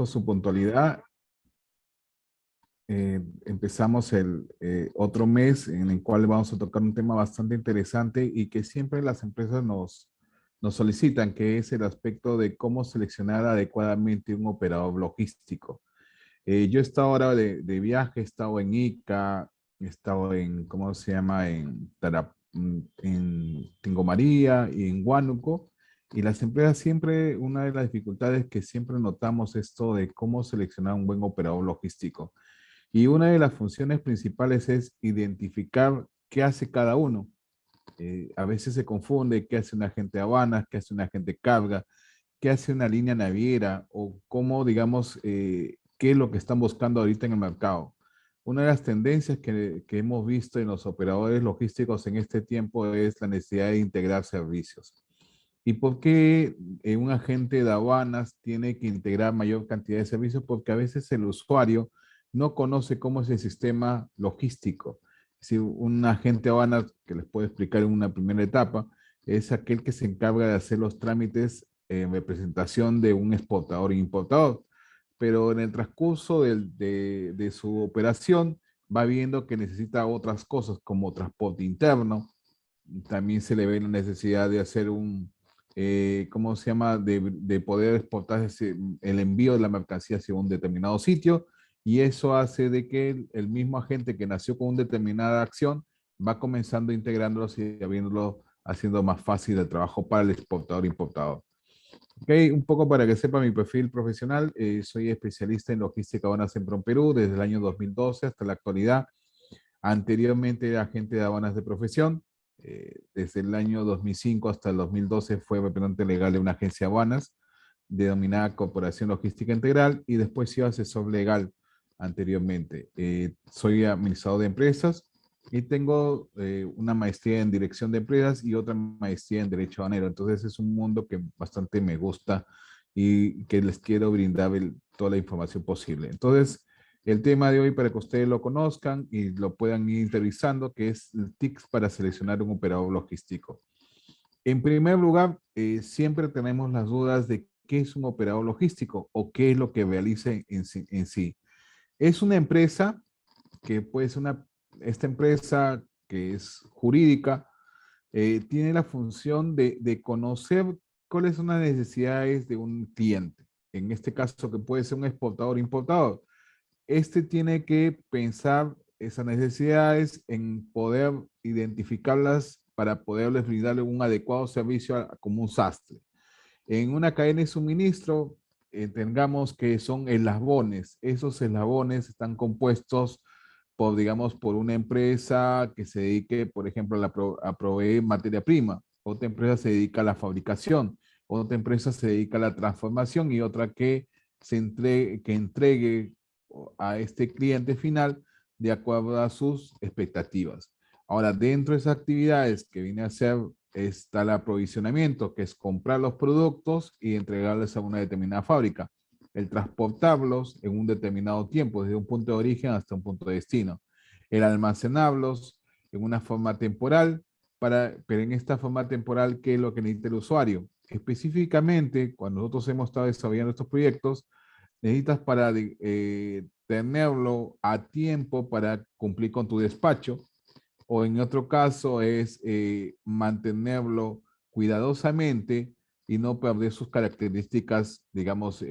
agradezco su puntualidad. Empezamos el otro mes en el cual vamos a tocar un tema bastante interesante y que siempre las empresas nos solicitan, que es el aspecto de cómo seleccionar adecuadamente un operador logístico. Yo he estado ahora de viaje, he estado en Ica, he estado en, ¿cómo se llama? En Tingo María y en Huánuco. Y las empresas siempre, una de las dificultades que siempre notamos es esto de cómo seleccionar un buen operador logístico. Y una de las funciones principales es identificar qué hace cada uno. A veces se confunde qué hace un agente de aduanas, qué hace un agente de carga, qué hace una línea naviera o cómo, digamos, qué es lo que están buscando ahorita en el mercado. Una de las tendencias que hemos visto en los operadores logísticos en este tiempo es la necesidad de integrar servicios. ¿Y por qué un agente de aduanas tiene que integrar mayor cantidad de servicios? Porque a veces el usuario no conoce cómo es el sistema logístico. Si un agente de aduanas, que les puedo explicar en una primera etapa, es aquel que se encarga de hacer los trámites en representación de un exportador e importador. Pero en el transcurso de su operación va viendo que necesita otras cosas como transporte interno. También se le ve la necesidad de hacer ¿cómo se llama? De poder exportar el envío de la mercancía hacia un determinado sitio, y eso hace de que el mismo agente que nació con una determinada acción va comenzando integrándolos y haciendo más fácil el trabajo para el exportador e importador. Ok, un poco para que sepa mi perfil profesional, soy especialista en logística aduanas en Perú desde el año 2012 hasta la actualidad. Anteriormente era agente de aduanas de profesión. Desde el año 2005 hasta el 2012 fue representante legal de una agencia de aduanas denominada Corporación Logística Integral, y después he sido asesor legal anteriormente. Soy administrador de empresas y tengo una maestría en dirección de empresas y otra maestría en derecho aduanero. Entonces es un mundo que bastante me gusta y que les quiero brindar toda la información posible. Entonces, el tema de hoy, para que ustedes lo conozcan y lo puedan ir interiorizando, que es el tips para seleccionar un operador logístico. En primer lugar, siempre tenemos las dudas de qué es un operador logístico o qué es lo que realiza en sí. Es una empresa que puede ser esta empresa que es jurídica, tiene la función de conocer cuáles son las necesidades de un cliente. En este caso, que puede ser un exportador o importador. Este tiene que pensar esas necesidades en poder identificarlas para poderles brindarle un adecuado servicio como un sastre. En una cadena de suministro, tengamos que son eslabones. Esos eslabones están compuestos por, digamos, por una empresa que se dedique, por ejemplo, a proveer materia prima. Otra empresa se dedica a la fabricación. Otra empresa se dedica a la transformación y otra que entregue a este cliente final de acuerdo a sus expectativas. Ahora, dentro de esas actividades que viene a ser está el aprovisionamiento, que es comprar los productos y entregarles a una determinada fábrica. El transportarlos en un determinado tiempo, desde un punto de origen hasta un punto de destino. El almacenarlos en una forma temporal, pero en esta forma temporal, ¿qué es lo que necesita el usuario? Específicamente, cuando nosotros hemos estado desarrollando estos proyectos, necesitas para tenerlo a tiempo para cumplir con tu despacho, o en otro caso es mantenerlo cuidadosamente y no perder sus características, digamos,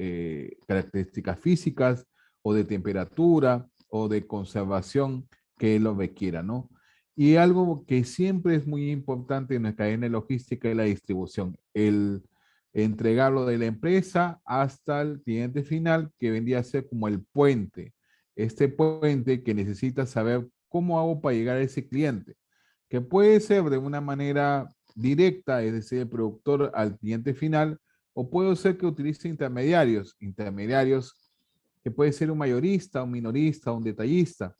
características físicas o de temperatura o de conservación que lo requiera, ¿no? Y algo que siempre es muy importante en la cadena logística es la distribución, el entregarlo de la empresa hasta el cliente final, que vendría a ser como el puente. Este puente que necesita saber cómo hago para llegar a ese cliente, que puede ser de una manera directa, es decir, el productor al cliente final, o puede ser que utilice intermediarios que puede ser un mayorista, un minorista, un detallista.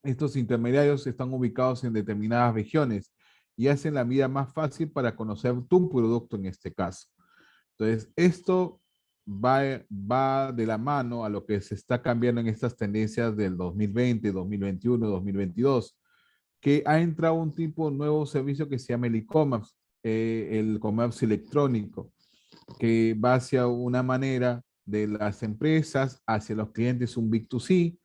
Estos intermediarios están ubicados en determinadas regiones y hacen la vida más fácil para conocer tu producto en este caso. Entonces, esto va de la mano a lo que se está cambiando en estas tendencias del 2020, 2021, 2022, que ha entrado un tipo de nuevo servicio que se llama el e-commerce, el comercio electrónico, que va hacia una manera de las empresas hacia los clientes un B2C,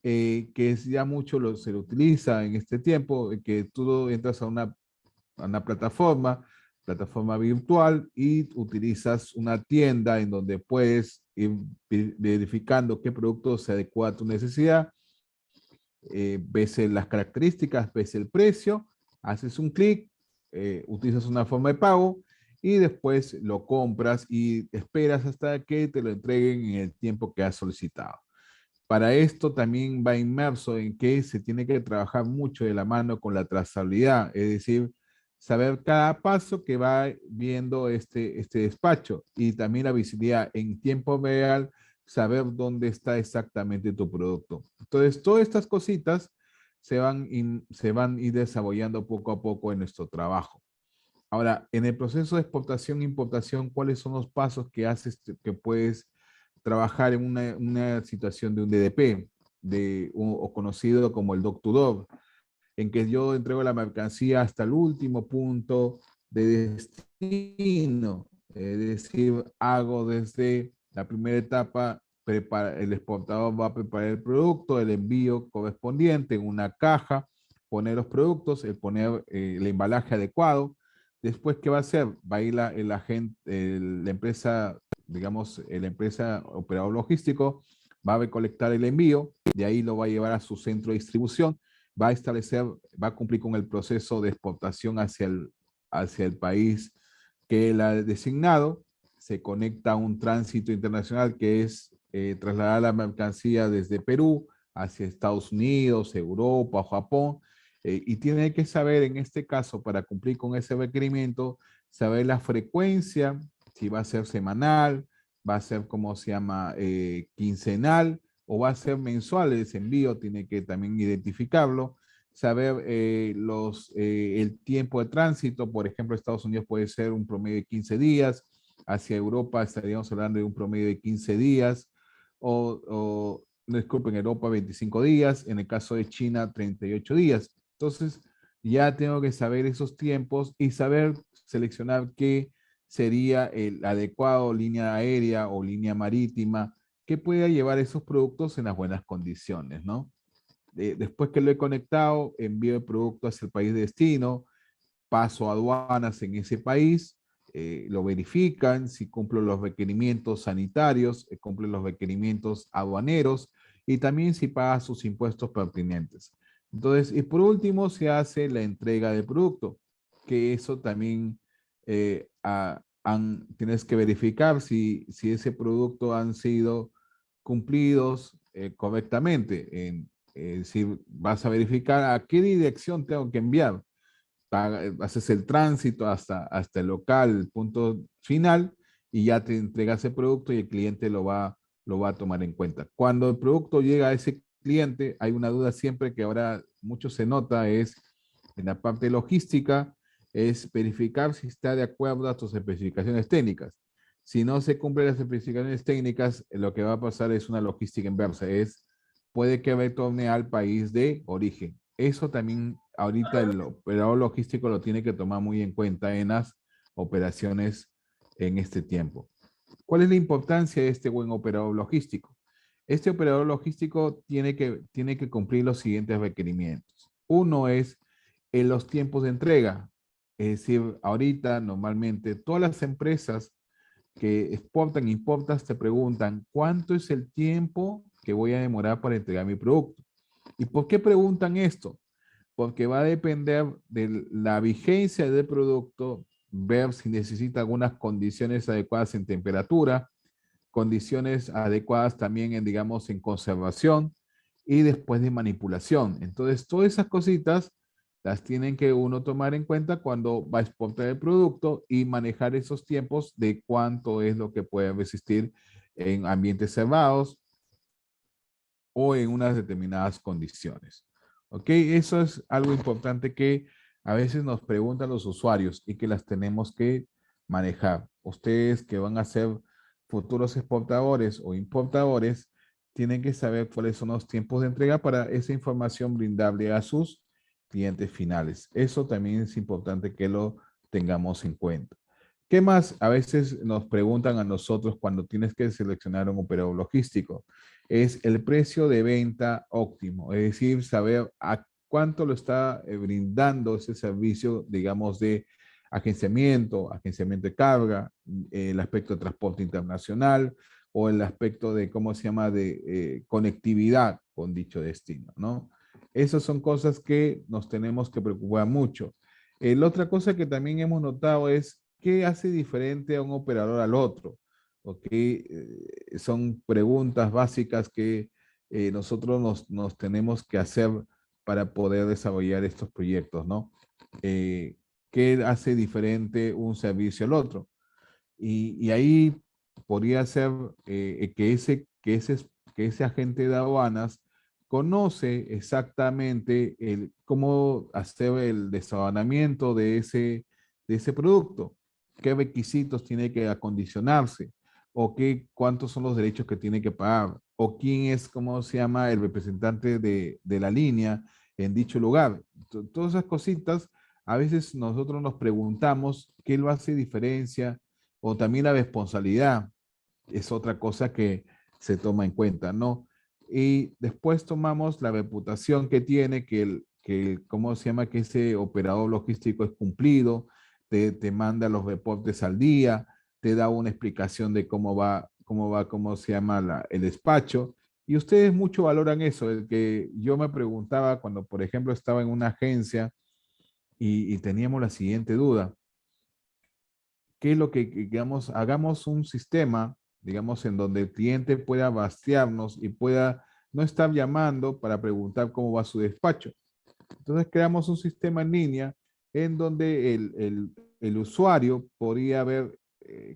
que es ya mucho se lo utiliza en este tiempo, que tú entras a una plataforma virtual y utilizas una tienda en donde puedes ir verificando qué producto se adecua a tu necesidad, ves las características, ves el precio, haces un clic, utilizas una forma de pago y después lo compras y esperas hasta que te lo entreguen en el tiempo que has solicitado. Para esto también va inmerso en que se tiene que trabajar mucho de la mano con la trazabilidad, es decir, saber cada paso que va viendo este despacho y también la visibilidad en tiempo real, saber dónde está exactamente tu producto. Entonces, todas estas cositas se van a ir desarrollando poco a poco en nuestro trabajo. Ahora, en el proceso de exportación e importación, ¿cuáles son los pasos que haces, que puedes trabajar en una situación de un DDP, o conocido como el Doc-to-Door, en que yo entrego la mercancía hasta el último punto de destino? Es decir, hago desde la primera etapa, el exportador va a preparar el producto, el envío correspondiente en una caja, poner los productos, el poner el embalaje adecuado. Después, ¿qué va a hacer? Va a ir el agente, la empresa, digamos, la empresa operador logístico, va a recolectar el envío, de ahí lo va a llevar a su centro de distribución, va a establecer, va a cumplir con el proceso de exportación hacia el país que él ha designado, se conecta a un tránsito internacional que es trasladar la mercancía desde Perú hacia Estados Unidos, Europa, Japón, y tiene que saber en este caso, para cumplir con ese requerimiento, saber la frecuencia, si va a ser semanal, va a ser como se llama quincenal, o va a ser mensual ese envío, tiene que también identificarlo, saber el tiempo de tránsito. Por ejemplo, Estados Unidos puede ser un promedio de 15 días, hacia Europa estaríamos hablando de un promedio de 15 días, no, disculpen, en Europa 25 días, en el caso de China 38 días. Entonces, ya tengo que saber esos tiempos y saber seleccionar qué sería el adecuado línea aérea o línea marítima que pueda llevar esos productos en las buenas condiciones, ¿no? Después que lo he conectado, envío el producto hacia el país de destino, paso a aduanas en ese país, lo verifican, si cumple los requerimientos sanitarios, cumple los requerimientos aduaneros y también si paga sus impuestos pertinentes. Entonces, y por último, se hace la entrega del producto, que eso también tienes que verificar si ese producto han sido cumplidos correctamente. Es decir, vas a verificar a qué dirección tengo que enviar. Haces el tránsito hasta el local, el punto final, y ya te entregas el producto y el cliente lo va a tomar en cuenta. Cuando el producto llega a ese cliente, hay una duda siempre que ahora mucho se nota, es en la parte logística, es verificar si está de acuerdo a tus especificaciones técnicas. Si no se cumplen las especificaciones técnicas, lo que va a pasar es una logística inversa, puede que retorne al país de origen. Eso también ahorita el operador logístico lo tiene que tomar muy en cuenta en las operaciones en este tiempo. ¿Cuál es la importancia de este buen operador logístico? Este operador logístico tiene que cumplir los siguientes requerimientos. Uno es en los tiempos de entrega. Es decir, ahorita normalmente todas las empresas que exportan e importan te preguntan cuánto es el tiempo que voy a demorar para entregar mi producto. ¿Y por qué preguntan esto? Porque va a depender de la vigencia del producto, ver si necesita algunas condiciones adecuadas en temperatura, condiciones adecuadas también en, digamos, en conservación y después de manipulación. Entonces, todas esas cositas las tienen que uno tomar en cuenta cuando va a exportar el producto y manejar esos tiempos de cuánto es lo que puede resistir en ambientes cerrados o en unas determinadas condiciones. ¿Ok? Eso es algo importante que a veces nos preguntan los usuarios y que las tenemos que manejar. Ustedes que van a ser futuros exportadores o importadores, tienen que saber cuáles son los tiempos de entrega para esa información brindable a sus clientes finales. Eso también es importante que lo tengamos en cuenta. ¿Qué más a veces nos preguntan a nosotros cuando tienes que seleccionar un operador logístico? Es el precio de venta óptimo, es decir, saber a cuánto lo está brindando ese servicio, digamos, de agenciamiento de carga, el aspecto de transporte internacional o el aspecto de, ¿cómo se llama?, de conectividad con dicho destino, ¿no? Esas son cosas que nos tenemos que preocupar mucho. La otra cosa que también hemos notado es qué hace diferente a un operador al otro. ¿Ok? Son preguntas básicas que nosotros nos tenemos que hacer para poder desarrollar estos proyectos, ¿no? Eh, ¿Qué hace diferente un servicio al otro? Y ahí podría ser que ese agente de aduanas conoce exactamente cómo hacer el desabanamiento de ese producto, qué requisitos tiene que acondicionarse, o cuántos son los derechos que tiene que pagar, o quién es, cómo se llama, el representante de la línea en dicho lugar. Todas esas cositas, a veces nosotros nos preguntamos qué lo hace diferencia o también la responsabilidad es otra cosa que se toma en cuenta, ¿no? Y después tomamos la reputación que tiene, ¿cómo se llama? Que ese operador logístico es cumplido, te manda los reportes al día, te da una explicación de cómo se llama el despacho. Y ustedes mucho valoran eso, el que yo me preguntaba cuando, por ejemplo, estaba en una agencia y teníamos la siguiente duda. ¿Qué es lo que, digamos, hagamos un sistema, digamos, en donde el cliente pueda bastearnos y pueda no estar llamando para preguntar cómo va su despacho? Entonces creamos un sistema en línea en donde el usuario podría ver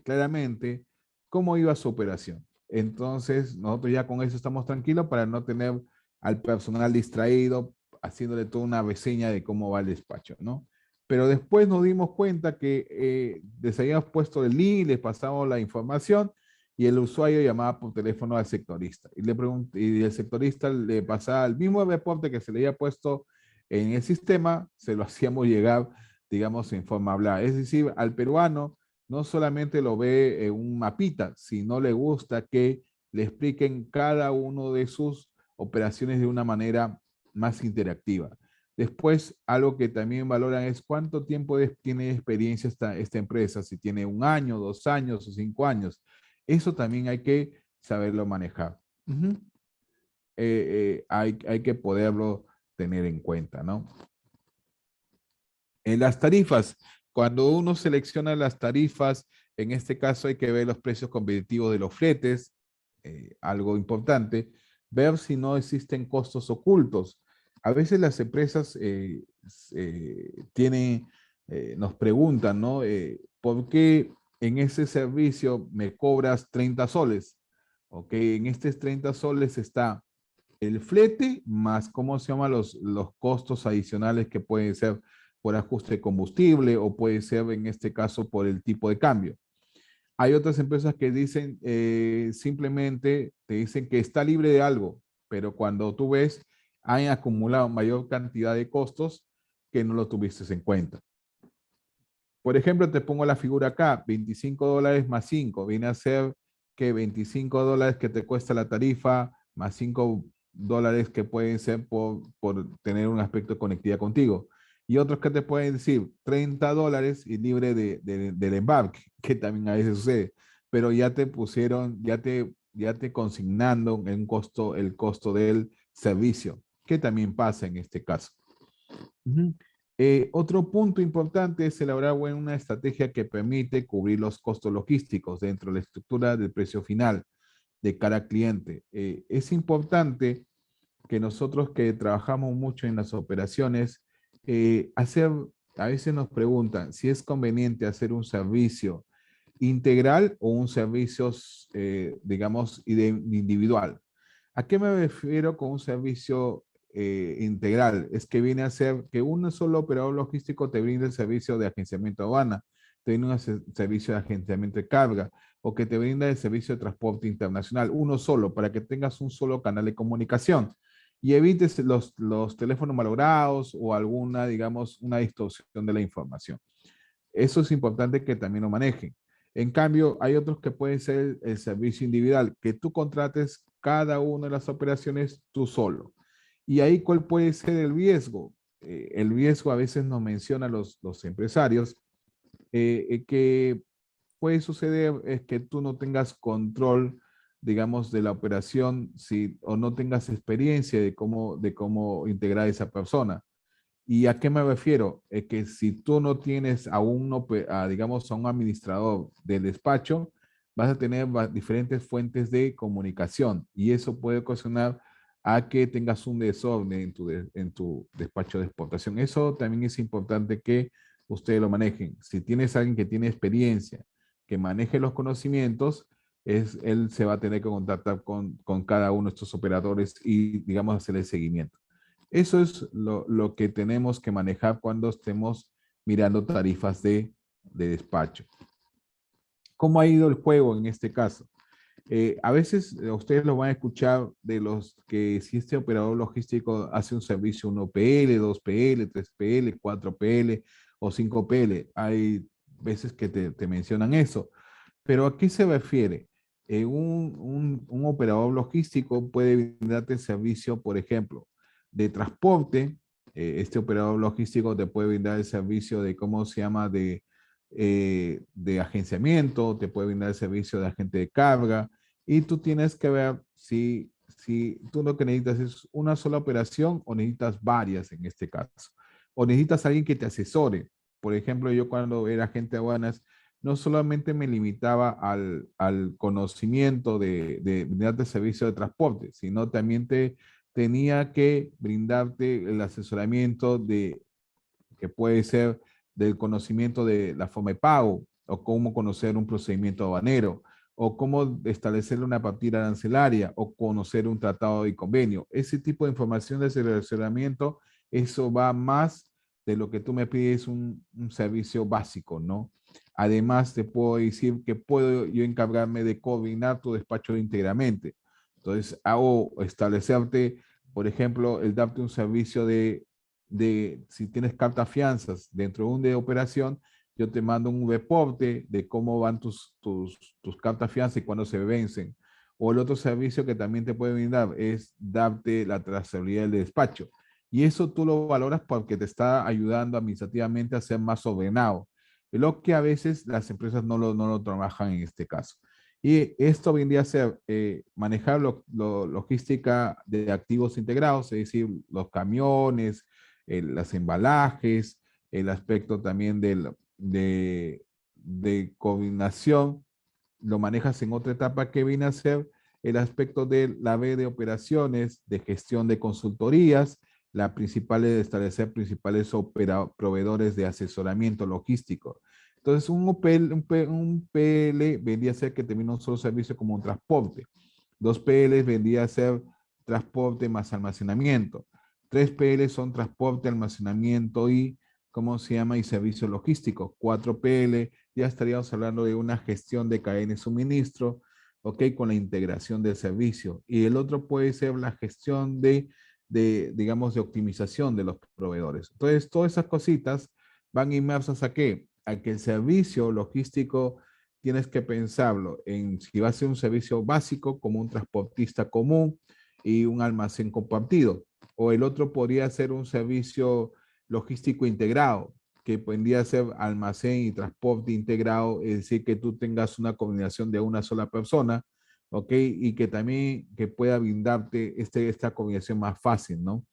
claramente cómo iba su operación. Entonces, nosotros ya con eso estamos tranquilos para no tener al personal distraído haciéndole toda una reseña de cómo va el despacho, ¿no? Pero después nos dimos cuenta que les habíamos puesto el link, les pasamos la información y el usuario llamaba por teléfono al sectorista y el sectorista le pasaba el mismo reporte que se le había puesto en el sistema, se lo hacíamos llegar, digamos, en forma hablada. Es decir, al peruano no solamente lo ve en un mapita, sino le gusta que le expliquen cada uno de sus operaciones de una manera más interactiva. Después, algo que también valoran es cuánto tiempo tiene experiencia esta empresa, si tiene 1 año, 2 años o 5 años. Eso también hay que saberlo manejar. Hay que poderlo tener en cuenta, ¿no? En las tarifas, cuando uno selecciona las tarifas, en este caso hay que ver los precios competitivos de los fletes, algo importante, ver si no existen costos ocultos. A veces las empresas nos preguntan, ¿no? ¿Por qué en ese servicio me cobras 30 soles? Ok, en estos 30 soles está el flete más, ¿cómo se llama? Los costos adicionales que pueden ser por ajuste de combustible o puede ser en este caso por el tipo de cambio. Hay otras empresas que dicen, simplemente te dicen que está libre de algo, pero cuando tú ves, han acumulado mayor cantidad de costos que no lo tuviste en cuenta. Por ejemplo, te pongo la figura acá, $25 más 5, viene a ser que $25 que te cuesta la tarifa, más $5 que pueden ser por tener un aspecto de conectividad contigo. Y otros que te pueden decir $30 y libre del embarque, que también a veces sucede. Pero ya te pusieron, ya te consignando el costo del servicio, que también pasa en este caso. Ujú. Otro punto importante es elaborar una estrategia que permite cubrir los costos logísticos dentro de la estructura del precio final de cada cliente. Es importante que nosotros que trabajamos mucho en las operaciones, a veces nos preguntan si es conveniente hacer un servicio integral o un servicio, digamos, individual. ¿A qué me refiero con un servicio integral? Es que viene a ser que un solo operador logístico te brinda el servicio de agenciamiento de aduana, te brinda un servicio de agenciamiento de carga o que te brinda el servicio de transporte internacional, uno solo, para que tengas un solo canal de comunicación y evites los teléfonos malogrados o alguna, digamos, una distorsión de la información. Eso es importante que también lo manejen. En cambio, hay otros que pueden ser el servicio individual, que tú contrates cada una de las operaciones tú solo. Y ahí, ¿cuál puede ser el riesgo? El riesgo a veces nos mencionan los empresarios, que puede suceder es que tú no tengas control, digamos, de la operación si, o no tengas experiencia de cómo integrar a esa persona. ¿Y a qué me refiero? Que si tú no tienes a digamos, a un administrador del despacho, vas a tener diferentes fuentes de comunicación y eso puede ocasionar a que tengas un desorden en tu despacho de exportación. Eso también es importante que ustedes lo manejen. Si tienes a alguien que tiene experiencia, que maneje los conocimientos, él se va a tener que contactar con cada uno de estos operadores y, digamos, hacerle seguimiento. Eso es lo que tenemos que manejar cuando estemos mirando tarifas de despacho. ¿Cómo ha ido el juego en este caso? A veces ustedes lo van a escuchar de los que si este operador logístico hace un servicio 1PL, 2PL, 3PL, 4PL o 5PL. Hay veces que te mencionan eso. Pero ¿a qué se refiere? Un operador logístico puede brindarte servicio, por ejemplo, de transporte. Este operador logístico te puede brindar el servicio de, ¿cómo se llama? De agenciamiento, te puede brindar el servicio de agente de carga. Y tú tienes que ver si tú lo que necesitas es una sola operación o necesitas varias en este caso. O necesitas alguien que te asesore. Por ejemplo, yo cuando era agente de aduanas, no solamente me limitaba al conocimiento de brindarte servicio de transporte, sino también tenía que brindarte el asesoramiento que puede ser del conocimiento de la forma de pago, o cómo conocer un procedimiento aduanero, o cómo establecer una partida arancelaria, o conocer un tratado y convenio. Ese tipo de información de asesoramiento, eso va más de lo que tú me pides un servicio básico, ¿no? Además, te puedo decir que puedo yo encargarme de coordinar tu despacho íntegramente. Entonces, hago establecerte, por ejemplo, el darte un servicio de si tienes cartas fianzas dentro de un de operación, yo te mando un reporte de cómo van tus cartas fianzas y cuándo se vencen. O el otro servicio que también te puede brindar es darte la trazabilidad del despacho. Y eso tú lo valoras porque te está ayudando administrativamente a ser más ordenado. Lo que a veces las empresas no lo trabajan en este caso. Y esto vendría a ser manejar logística de activos integrados, es decir, los camiones, los embalajes, el aspecto también de coordinación, lo manejas en otra etapa que viene a ser el aspecto de la B de operaciones, de gestión de consultorías, la principal es establecer principales proveedores de asesoramiento logístico. Entonces, un PL vendría a ser que termina un solo servicio como un transporte. Dos PL vendría a ser transporte más almacenamiento. 3PL son transporte, almacenamiento y, ¿cómo se llama? Y servicio logístico. 4PL ya estaríamos hablando de una gestión de cadena de suministro, ¿ok? Con la integración del servicio. Y el otro puede ser la gestión digamos, de optimización de los proveedores. Entonces, todas esas cositas van inmersas a qué? A que el servicio logístico tienes que pensarlo en si va a ser un servicio básico como un transportista común y un almacén compartido. O el otro podría ser un servicio logístico integrado, que podría ser almacén y transporte integrado, es decir, que tú tengas una combinación de una sola persona, ¿ok? Y que también que pueda brindarte esta combinación más fácil, ¿no?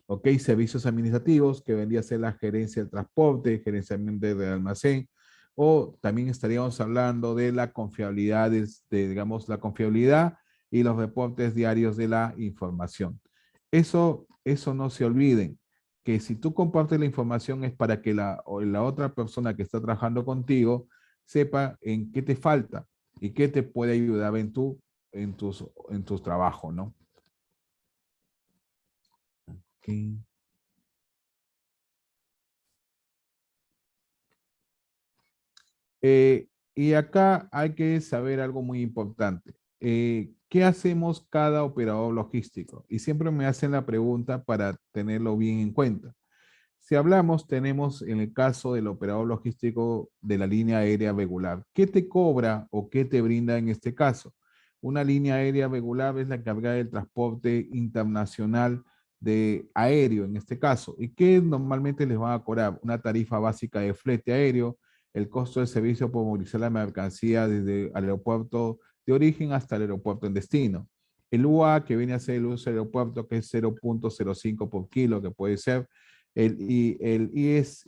¿Ok? Servicios administrativos, que vendría a ser la gerencia del transporte, gerencia del almacén, o también estaríamos hablando de la confiabilidad, digamos, la confiabilidad y los reportes diarios de la información. Eso no se olviden, que si tú compartes la información es para que la otra persona que está trabajando contigo sepa en qué te falta y qué te puede ayudar en tus trabajos, ¿no? Okay. Y acá hay que saber algo muy importante. ¿Qué hacemos cada operador logístico? Y siempre me hacen la pregunta para tenerlo bien en cuenta. Si hablamos, tenemos en el caso del operador logístico de la línea aérea regular. ¿Qué te cobra o qué te brinda en este caso? Una línea aérea regular es la encargada del transporte internacional de aéreo en este caso. ¿Y qué normalmente les van a cobrar? Una tarifa básica de flete aéreo, el costo del servicio por movilizar la mercancía desde el aeropuerto de origen hasta el aeropuerto en destino. El UA, que viene a ser el uso del aeropuerto, que es 0.05 por kilo, que puede ser el ISC,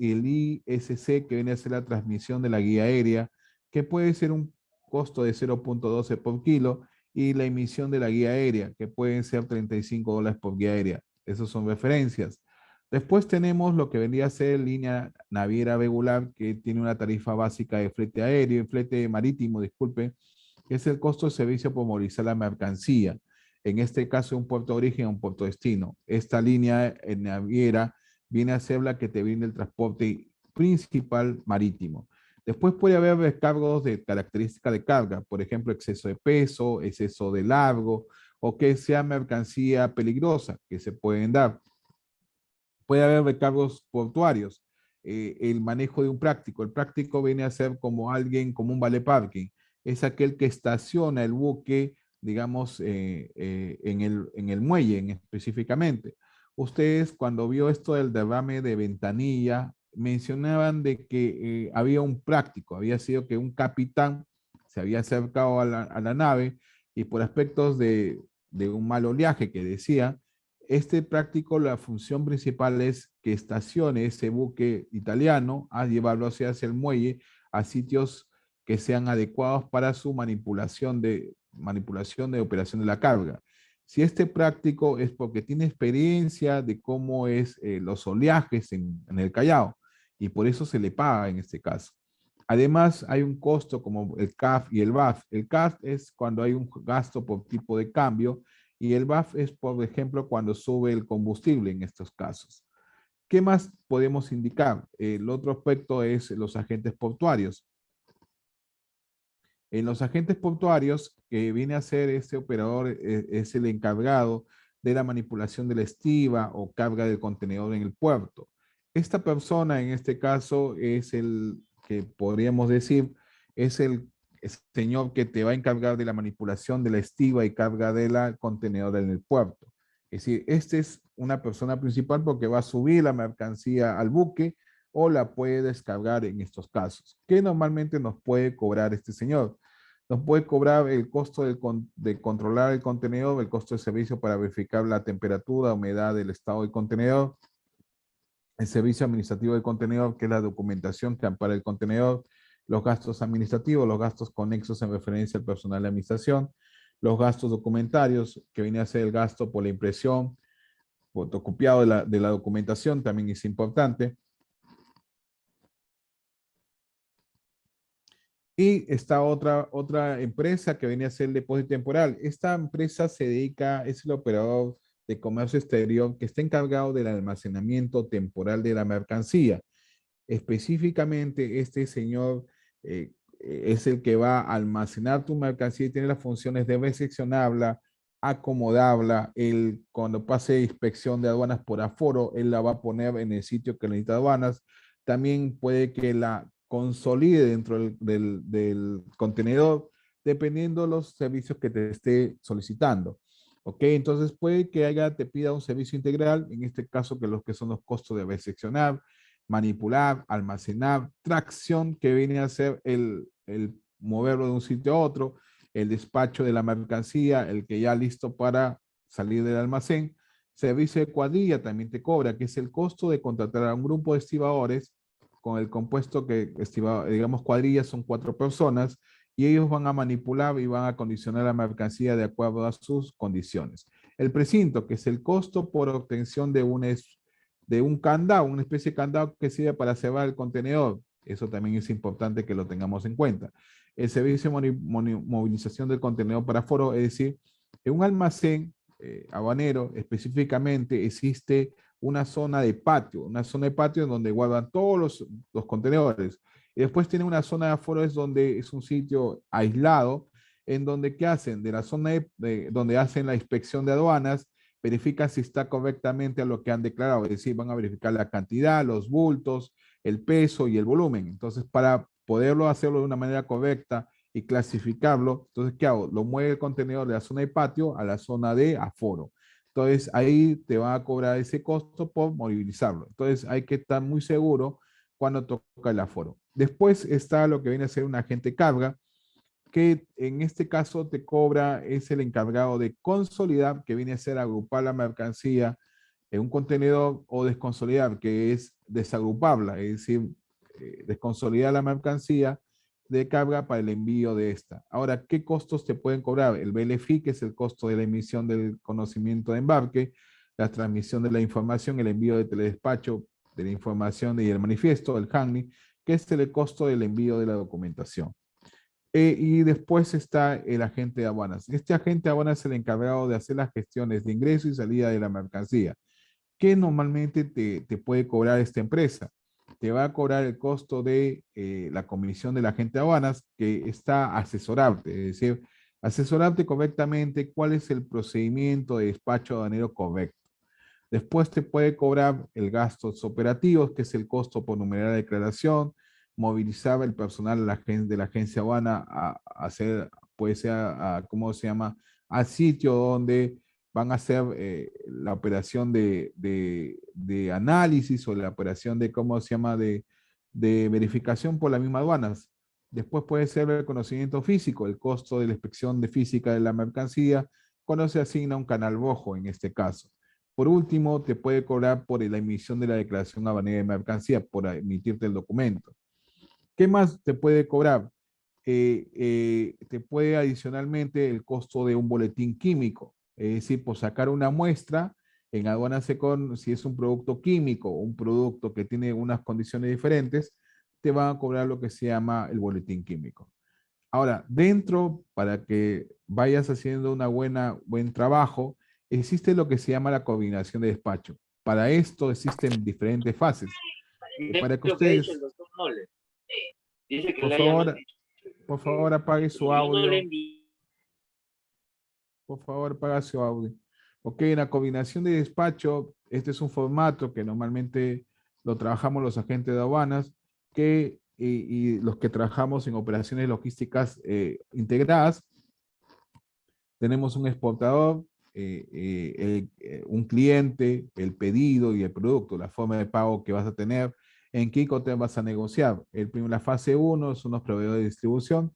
que viene a ser la transmisión de la guía aérea, que puede ser un costo de 0.12 por kilo, y la emisión de la guía aérea, que pueden ser $35 por guía aérea. Esas son referencias. Después tenemos lo que vendría a ser línea naviera regular, que tiene una tarifa básica de flete aéreo, flete marítimo, disculpe, que es el costo de servicio por movilizar la mercancía. En este caso, un puerto de origen a un puerto de destino. Esta línea naviera viene a ser la que te brinda el transporte principal marítimo. Después puede haber recargos de característica de carga, por ejemplo, exceso de peso, exceso de largo, o que sea mercancía peligrosa, que se pueden dar. Puede haber recargos portuarios, el manejo de un práctico. El práctico viene a ser como alguien, como un vale parking. Es aquel que estaciona el buque, digamos, en el muelle específicamente. Ustedes cuando vio esto del derrame de ventanilla, mencionaban de que había un práctico, había sido que un capitán se había acercado a la nave y por aspectos de un mal oleaje que decía, este práctico, la función principal es que estacione ese buque italiano a llevarlo hacia el muelle, a sitios que sean adecuados para su manipulación de operación de la carga. Si este práctico es porque tiene experiencia de cómo es los oleajes en el Callao y por eso se le paga en este caso. Además, hay un costo como el CAF y el BAF. El CAF es cuando hay un gasto por tipo de cambio y el BAF es, por ejemplo, cuando sube el combustible en estos casos. ¿Qué más podemos indicar? El otro aspecto es los agentes portuarios. En los agentes portuarios, que viene a ser este operador, es el encargado de la manipulación de la estiva o carga del contenedor en el puerto. Esta persona, en este caso, es el que podríamos decir, es el señor que te va a encargar de la manipulación de la estiva y carga del contenedor en el puerto. Es decir, este es una persona principal porque va a subir la mercancía al buque o la puede descargar en estos casos. ¿Qué normalmente nos puede cobrar este señor? Nos puede cobrar el costo de controlar el contenedor, el costo de servicio para verificar la temperatura, humedad del estado del contenedor, el servicio administrativo del contenedor, que es la documentación que ampara el contenedor, los gastos administrativos, los gastos conexos en referencia al personal de administración, los gastos documentarios, que viene a ser el gasto por la impresión, fotocopiado de la documentación, también es importante. Y está otra empresa que viene a ser el depósito temporal. Esta empresa se dedica, es el operador de comercio exterior que está encargado del almacenamiento temporal de la mercancía. Específicamente, este señor es el que va a almacenar tu mercancía y tiene las funciones de recepcionarla, acomodarla. Él, cuando pase inspección de aduanas por aforo, él la va a poner en el sitio que necesita aduanas. También puede que la consolide dentro del contenedor, dependiendo de los servicios que te esté solicitando. Ok, entonces puede que te pida un servicio integral, en este caso que los que son los costos de recepcionar, manipular, almacenar, tracción, que viene a ser el moverlo de un sitio a otro, el despacho de la mercancía, el que ya listo para salir del almacén. Servicio de cuadrilla también te cobra, que es el costo de contratar a un grupo de estibadores con el compuesto que, digamos, cuadrillas son 4 personas y ellos van a manipular y van a condicionar la mercancía de acuerdo a sus condiciones. El precinto, que es el costo por obtención de un candado, una especie de candado que sirve para cerrar el contenedor. Eso también es importante que lo tengamos en cuenta. El servicio de movilización del contenedor para aforo, es decir, en un almacén habanero específicamente existe una zona de patio en donde guardan todos los contenedores. Y después tiene una zona de aforo, es donde es un sitio aislado, en donde, ¿qué hacen? De la zona donde hacen la inspección de aduanas, verifican si está correctamente a lo que han declarado, es decir, van a verificar la cantidad, los bultos, el peso y el volumen. Entonces, para poderlo hacerlo de una manera correcta y clasificarlo, entonces, ¿qué hago? Lo mueve el contenedor de la zona de patio a la zona de aforo. Entonces, ahí te van a cobrar ese costo por movilizarlo. Entonces, hay que estar muy seguro cuando toca el aforo. Después está lo que viene a ser un agente carga, que en este caso te cobra, es el encargado de consolidar, que viene a ser agrupar la mercancía en un contenedor, o desconsolidar, que es desagruparla, es decir, desconsolidar la mercancía de carga para el envío de esta. Ahora, ¿qué costos te pueden cobrar? El BLFI, que es el costo de la emisión del conocimiento de embarque, la transmisión de la información, el envío de teledespacho de la información y el manifiesto, el HANI, que es el costo del envío de la documentación. Y después está el agente de aduanas. Este agente de aduanas es el encargado de hacer las gestiones de ingreso y salida de la mercancía. ¿Qué normalmente te puede cobrar esta empresa? Te va a cobrar el costo de la comisión del agente de aduanas, que está asesorarte, es decir, asesorarte correctamente cuál es el procedimiento de despacho aduanero correcto. Después te puede cobrar el gastos operativos, que es el costo por numerar la declaración, movilizar el personal de la agencia aduana a hacer, puede ser, ¿cómo se llama? Al sitio donde van a hacer la operación de análisis, o la operación de, ¿cómo se llama? De verificación por las mismas aduanas. Después puede ser el reconocimiento físico, el costo de la inspección de física de la mercancía, cuando se asigna un canal rojo en este caso. Por último, te puede cobrar por la emisión de la declaración aduanera de mercancía, por emitirte el documento. ¿Qué más te puede cobrar? Te puede adicionalmente el costo de un boletín químico, es decir, por sacar una muestra en aduana SECON, si es un producto químico o un producto que tiene unas condiciones diferentes, te van a cobrar lo que se llama el boletín químico. Ahora, dentro, para que vayas haciendo buen trabajo, existe lo que se llama la coordinación de despacho. Para esto existen diferentes fases. Para que Lo que ha dicho el ustedes, doctor Nolle. Dice que por le hayan favor, dicho por que favor apague su como yo no le audio, envié. por favor apague su audio. Ok, en la coordinación de despacho, este es un formato que normalmente lo trabajamos los agentes de aduanas, y los que trabajamos en operaciones logísticas integradas. Tenemos un exportador, un cliente, el pedido y el producto, la forma de pago que vas a tener, en qué te vas a negociar. La fase 1 son los proveedores de distribución.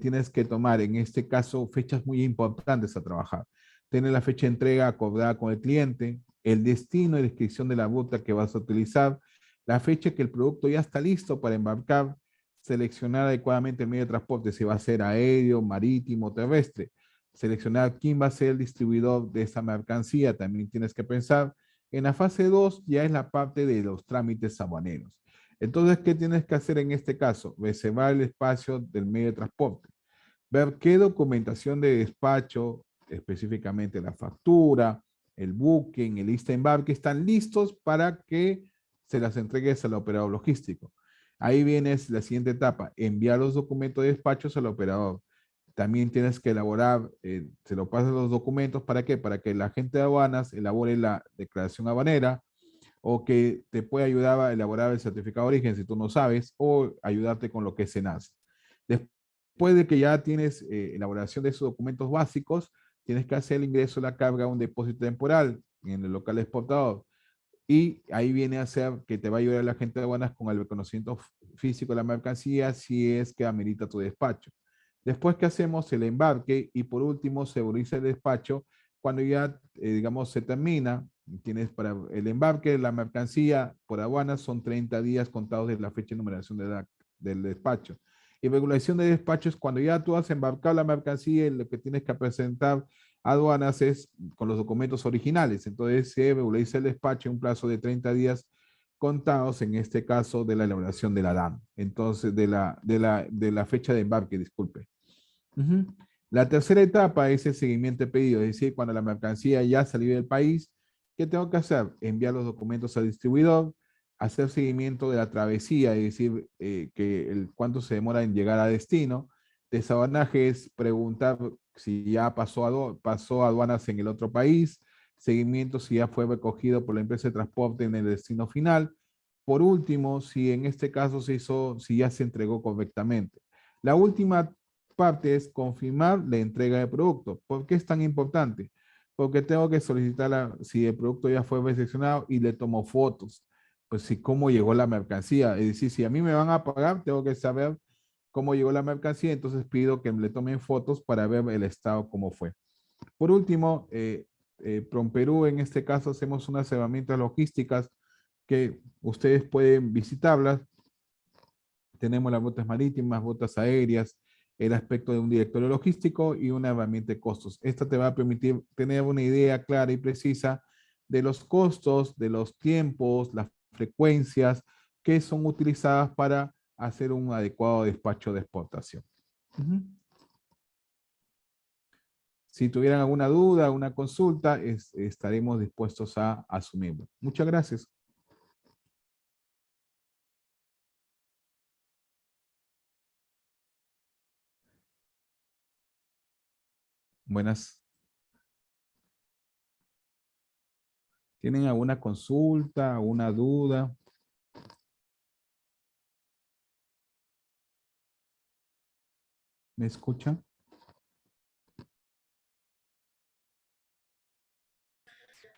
Tienes que tomar, en este caso, fechas muy importantes a trabajar. Tener la fecha de entrega acordada con el cliente, el destino y descripción de la ruta que vas a utilizar, la fecha que el producto ya está listo para embarcar, seleccionar adecuadamente el medio de transporte, si va a ser aéreo, marítimo, terrestre, seleccionar quién va a ser el distribuidor de esa mercancía. También tienes que pensar en la fase 2, ya es la parte de los trámites aduaneros. Entonces, ¿qué tienes que hacer en este caso? Reservar el espacio del medio de transporte, ver qué documentación de despacho, específicamente la factura, el booking, el lista de embarque, están listos para que se las entregues al operador logístico. Ahí viene la siguiente etapa, enviar los documentos de despachos al operador. También tienes que elaborar, se lo pasas los documentos, ¿para qué? Para que la agente de aduanas elabore la declaración aduanera, o que te pueda ayudar a elaborar el certificado de origen si tú no sabes, o ayudarte con lo que es SENASA. Después de que ya tienes elaboración de esos documentos básicos, tienes que hacer el ingreso de la carga a un depósito temporal en el local exportador. Y ahí viene a ser que te va a ayudar la agente de aduanas con el reconocimiento físico de la mercancía, si es que amerita tu despacho. Después que hacemos el embarque, y por último se autoriza el despacho cuando ya, digamos, se termina. Tienes para el embarque de la mercancía por aduanas, son 30 días contados de la fecha de numeración del despacho. Y regulación de despacho es cuando ya tú has embarcado la mercancía, y lo que tienes que presentar a aduanas es con los documentos originales. Entonces se regulariza el despacho en un plazo de 30 días contados, en este caso de la elaboración de la DAM. Entonces, de la fecha de embarque, disculpe. Ujú. La tercera etapa es el seguimiento de pedido, es decir, cuando la mercancía ya salió del país, ¿qué tengo que hacer? Enviar los documentos al distribuidor, hacer seguimiento de la travesía, es decir, cuánto se demora en llegar a destino. Desabanaje es preguntar si ya pasó aduanas en el otro país, seguimiento si ya fue recogido por la empresa de transporte en el destino final. Por último, si en este caso se hizo, si ya se entregó correctamente. La última parte es confirmar la entrega de producto. ¿Por qué es tan importante? Porque tengo que solicitar si el producto ya fue recepcionado y le tomo fotos. Pues si cómo llegó la mercancía. Es decir, si a mí me van a pagar, tengo que saber cómo llegó la mercancía, entonces pido que le tomen fotos para ver el estado cómo fue. Por último, PromPerú, en este caso, hacemos unas herramientas logísticas que ustedes pueden visitarlas. Tenemos las rutas marítimas, rutas aéreas, el aspecto de un directorio logístico y una herramienta de costos. Esta te va a permitir tener una idea clara y precisa de los costos, de los tiempos, las frecuencias que son utilizadas para hacer un adecuado despacho de exportación. Si tuvieran alguna duda, alguna consulta, estaremos dispuestos a asumirlo. Muchas gracias. Buenas. ¿Tienen alguna consulta, alguna duda? ¿Me escuchan?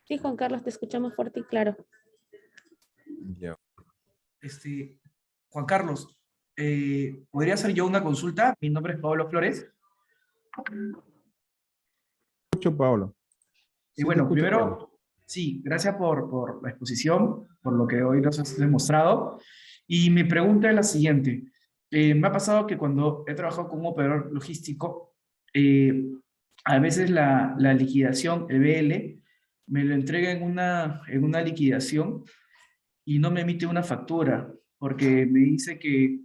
Sí, Juan Carlos, te escuchamos fuerte y claro. Ya. Juan Carlos, ¿podría hacer yo una consulta? Mi nombre es Pablo Flores. Escucho, Pablo. Y Sí, te bueno, escucho, Pablo. primero, sí, gracias por la exposición, por lo que hoy nos has demostrado. Y mi pregunta es la siguiente. Me ha pasado que cuando he trabajado con un operador logístico, a veces la liquidación, el BL, me lo entrega en una liquidación y no me emite una factura, porque me dice que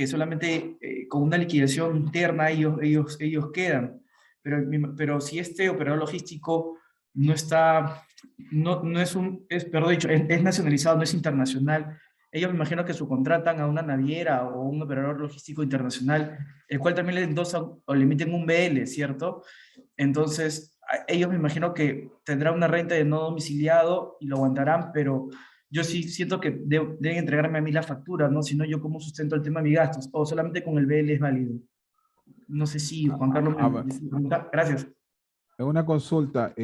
solamente con una liquidación interna ellos quedan. Pero si este operador logístico no está, no es perdón dicho, es nacionalizado, no es internacional, ellos me imagino que subcontratan a una naviera o un operador logístico internacional, el cual también le endosan o le emiten un BL, ¿cierto? Entonces, ellos me imagino que tendrán una renta de no domiciliado y lo aguantarán, pero yo sí siento que deben entregarme a mí la factura, ¿no? Si no, yo cómo sustento el tema de mis gastos, o solamente con el BL es válido. No sé si Juan Carlos A me ver, pregunta. Gracias. una consulta. ¿Tú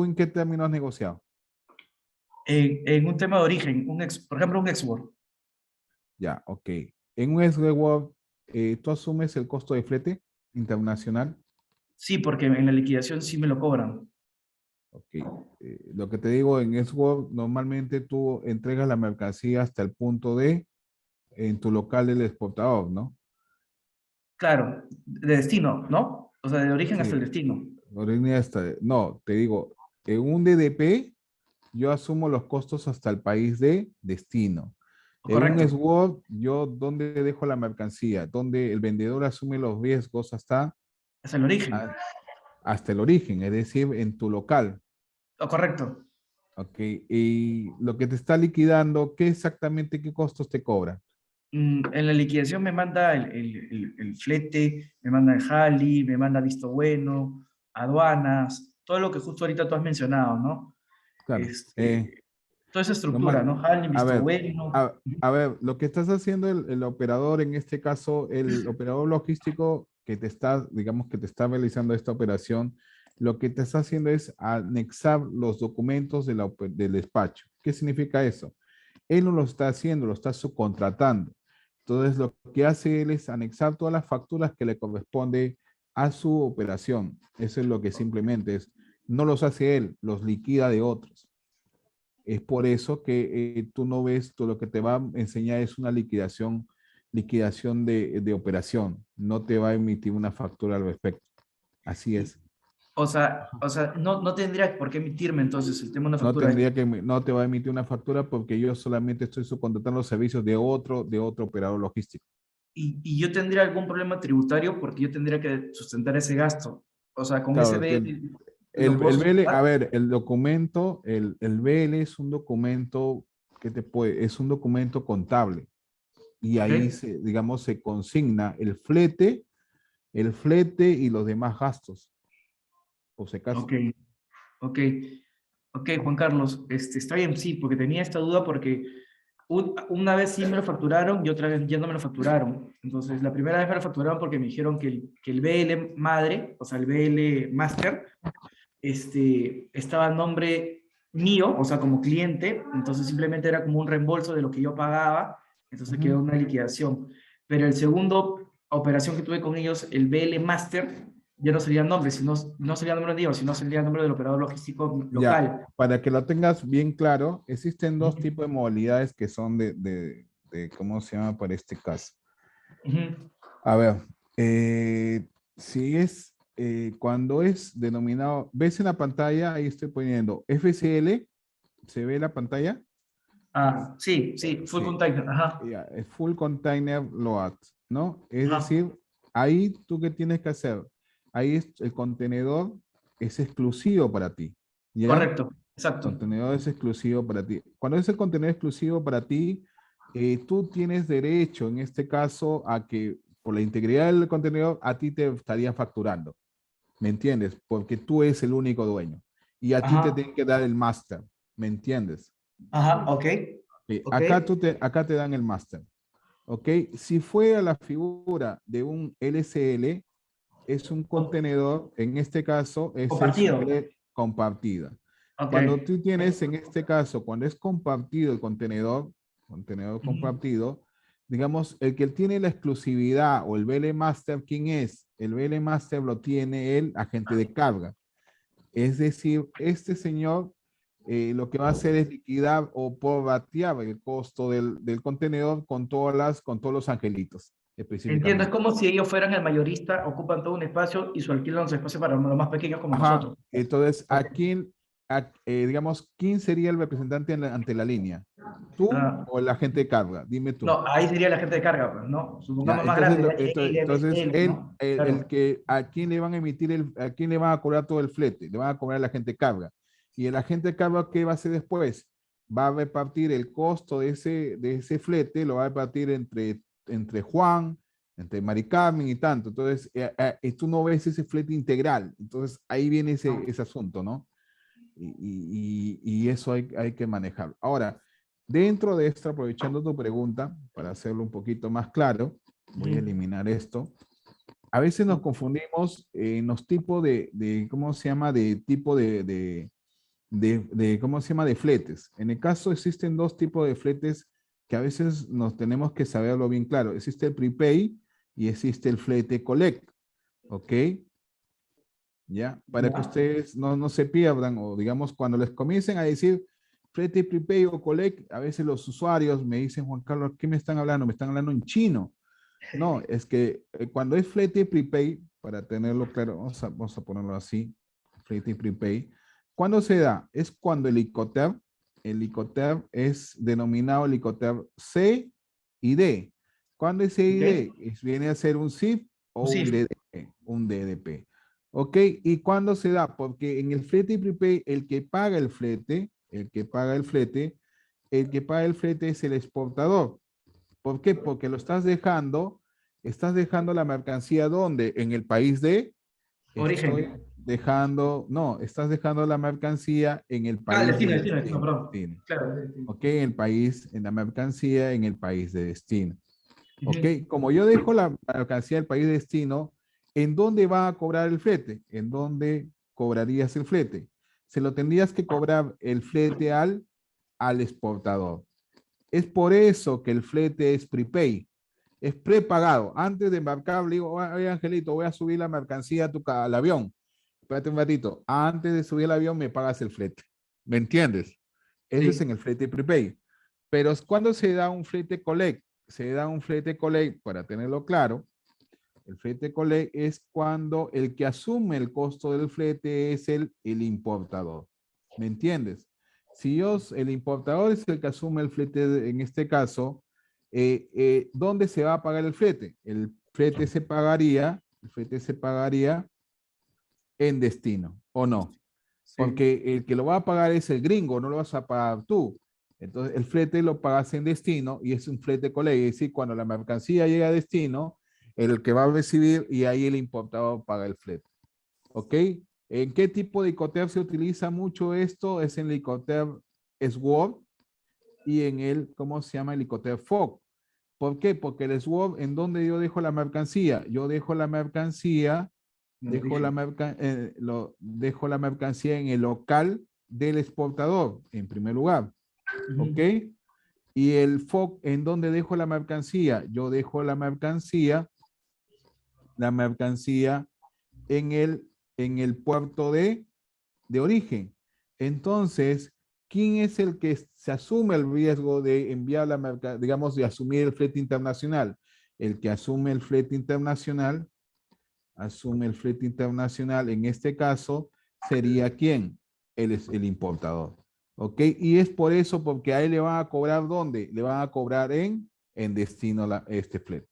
en qué términos has negociado? En un tema de origen, por ejemplo, un export. Ya, ok. En un SWORD, ¿tú asumes el costo de flete internacional? Sí, porque en la liquidación sí me lo cobran. Ok. Lo que te digo, en SWORD, normalmente tú entregas la mercancía hasta el punto D en tu local del exportador, ¿no? Claro, de destino, ¿no? O sea, de origen hasta el Sí. destino. No, te digo, en un DDP, yo asumo los costos hasta el país de destino. En un Correcto, SWORD, yo dónde dejo la mercancía, donde el vendedor asume los riesgos hasta el origen. a- hasta el origen, es decir, en tu local. Correcto. Ok, y lo que te está liquidando, ¿qué exactamente, qué costos te cobra? En la liquidación me manda el flete, me manda el Jali, me manda visto bueno, aduanas, todo lo que justo ahorita tú has mencionado, ¿no? Claro. Toda esa estructura, Normal, ¿no? Jali, a visto ver, bueno. a ver, lo que estás haciendo el operador, en este caso, el operador logístico que te está, digamos, que te está realizando esta operación, lo que te está haciendo es anexar los documentos del despacho. ¿Qué significa eso? Él no lo está haciendo, lo está subcontratando. Entonces, lo que hace él es anexar todas las facturas que le corresponde a su operación. Eso es lo que simplemente es. No los hace él, los liquida de otros. Es por eso que tú no ves, tú lo que te va a enseñar es una liquidación de operación. No te va a emitir una factura al respecto. Así Y, es. no tendría por qué emitirme entonces el tema de una No factura. tendría que, no te va a emitir una factura porque yo solamente estoy subcontratando los servicios de otro operador logístico. Y yo tendría algún problema tributario porque yo tendría que sustentar ese gasto. O sea, con ese Claro, B lo puedo el BL, a sustentar. ver, el documento, el BL es un documento es un documento contable y ¿Ok? ahí digamos, se consigna el flete y los demás gastos. José Castro. Ok, ok, ok, Juan Carlos, está bien, sí, porque tenía esta duda porque una vez sí me lo facturaron y otra vez ya no me lo facturaron. Entonces, la primera vez me lo facturaron porque me dijeron que el BL madre, o sea, el BL master, estaba a nombre mío, o sea, como cliente, entonces simplemente era como un reembolso de lo que yo pagaba, entonces quedó una liquidación. Pero el segundo operación que tuve con ellos, el BL Master, ya no sería el nombre, sino, no sería el nombre mío, sino sería el nombre del operador logístico Ya, local. para que lo tengas bien claro, existen dos Ujú, tipos de modalidades que son ¿cómo se llama para este caso? ujú. A ver, si es, cuando es denominado, ¿ves en la pantalla? Ahí estoy poniendo FCL, ¿se ve la pantalla? Ah, sí, sí, full Sí, container, ajá, ya, es Full Container Load, ¿no? Es ajá, decir, ahí tú qué tienes que hacer. Ahí el contenedor es exclusivo para ti, ¿ya? correcto, exacto. Contenedor es exclusivo para ti. Cuando es el contenedor exclusivo para ti, tú tienes derecho, en este caso, a que por la integridad del contenedor, a ti te estaría facturando. ¿Me entiendes? Porque tú eres el único dueño. Y a ti te Ajá, tienen que dar el máster. ¿Me entiendes? ajá, ok, ok, Acá te dan el máster. ¿Ok? Si fuera la figura de un LCL, es un contenedor, en este caso, ese es compartido, compartida. ok. Cuando tú tienes, en este caso, cuando es compartido el contenedor Ujú. compartido, digamos, el que tiene la exclusividad o el BL Master, ¿quién es? El BL Master lo tiene el agente de carga. Es decir, este señor lo que va a hacer es liquidar o prorratear el costo del contenedor con todos los angelitos, Entiendo, es específicamente. como si ellos fueran el mayorista, ocupan todo un espacio y su alquilan los espacios para los más pequeños como Ajá, nosotros. entonces, Ok. digamos, quién sería el representante ante la línea? ¿Tú Ah, o el agente de carga? Dime tú. no, ahí sería la gente de carga, pues, ¿no? Ya, Supongamos más entonces, grande, HL, entonces BL, ¿no? el Claro. que, a quién le van a emitir, a quién le van a cobrar todo el flete, le van a cobrar al agente de carga. Y el agente de carga, ¿qué va a hacer después? Va a repartir el costo de ese flete, lo va a repartir entre Juan, entre Mari Carmen y tanto. Entonces, tú no ves ese flete integral. Entonces, ahí viene ese asunto, ¿no? Y eso hay que manejar. Ahora, dentro de esto, aprovechando tu pregunta, para hacerlo un poquito más claro, voy a Ujú. eliminar esto. A veces nos confundimos en los tipos ¿cómo se llama? De tipo ¿cómo se llama? De fletes. En el caso existen dos tipos de fletes que a veces nos tenemos que saberlo bien claro. Existe el prepay y existe el flete collect, ¿ok? ¿Ya? Para que ¿Ya? ustedes no se pierdan o digamos cuando les comiencen a decir flete prepay o collect, a veces los usuarios me dicen, Juan Carlos, ¿qué me están hablando? Me están hablando en chino. No, es que cuando es flete prepay, para tenerlo claro, vamos a ponerlo así, flete prepay, ¿cuándo se da? Es cuando el Icoterm es denominado el Icoterm C y D. ¿Cuándo es C y ¿Ok? D? Viene a ser un ZIP Un o un SIF. DDP, un DDP. ¿Ok? ¿Y cuándo se da? Porque en el flete prepay, el que paga el flete, el que paga el flete es el exportador. ¿Por qué? Porque estás dejando la mercancía ¿dónde? En el país de, estoy Origen. dejando, no, estás dejando la mercancía en el Ah, país de destino, destino. perdón. Claro, destino. ¿Ok? En la mercancía en el país de destino. ¿Ok? Ujú. Como yo dejo la mercancía del país de destino, ¿en dónde va a cobrar el flete? ¿En dónde cobrarías el flete? Se lo tendrías que cobrar el flete al exportador. Es por eso que el flete es prepay, es prepagado. Antes de embarcar, le digo, oye Angelito, voy a subir la mercancía al avión. Espérate un ratito. Antes de subir el avión me pagas el flete. ¿Me entiendes? Eso es en Sí. el flete prepay. Pero cuando se da un flete collect, se da un flete collect, para tenerlo claro, el flete collect es cuando el que asume el costo del flete es el importador. ¿Me entiendes? Si el importador es el que asume el flete, en este caso, ¿dónde se va a pagar el flete? El flete se pagaría en destino, ¿o no? Sí. Porque el que lo va a pagar es el gringo, no lo vas a pagar tú. Entonces, el flete lo pagas en destino y es un flete colega. Es decir, cuando la mercancía llega a destino, el que va a recibir y ahí el importador paga el flete. ¿Ok? ¿En qué tipo de Icoter se utiliza mucho esto? Es en el Icoter SWORD y en el, ¿cómo se llama? El Icoter FOG. ¿Por qué? Porque el SWORD, ¿en dónde yo dejo la mercancía? Yo dejo la mercancía, dejo la mercancía en el local del exportador, en primer lugar. ¿Ok? Y el FOG, ¿en dónde dejo la mercancía? Yo dejo la mercancía en el puerto de origen. Entonces, ¿quién es el que se asume el riesgo de enviar la mercancía, digamos, de asumir el flete internacional? El que asume el flete internacional, en este caso, sería ¿quién? Él es el importador. ¿Ok? Y es por eso, porque a él le van a cobrar ¿dónde? Le van a cobrar en destino este flete.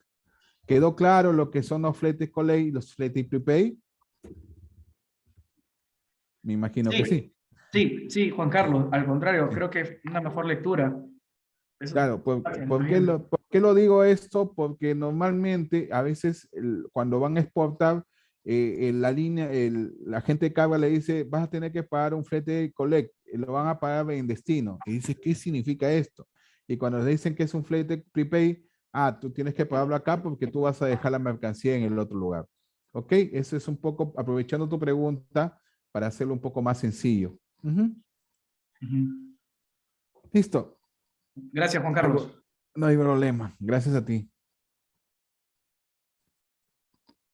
¿Quedó claro lo que son los fletes Coley y los fletes prepay? Me imagino que sí. Sí, Juan Carlos, al contrario, creo que es una mejor lectura. Eso, Claro, más bien. ¿por qué lo digo esto? Porque normalmente, a veces, cuando van a exportar, en la línea, la gente de carga le dice, vas a tener que pagar un flete collect, lo van a pagar en destino. Y dice, ¿qué significa esto? Y cuando le dicen que es un flete prepay, tú tienes que pagarlo acá porque tú vas a dejar la mercancía en el otro lugar. ¿Ok? Eso es un poco, aprovechando tu pregunta, para hacerlo un poco más sencillo. Ujú. Ujú. Listo. Gracias, Juan Carlos. No hay problema. Gracias a ti.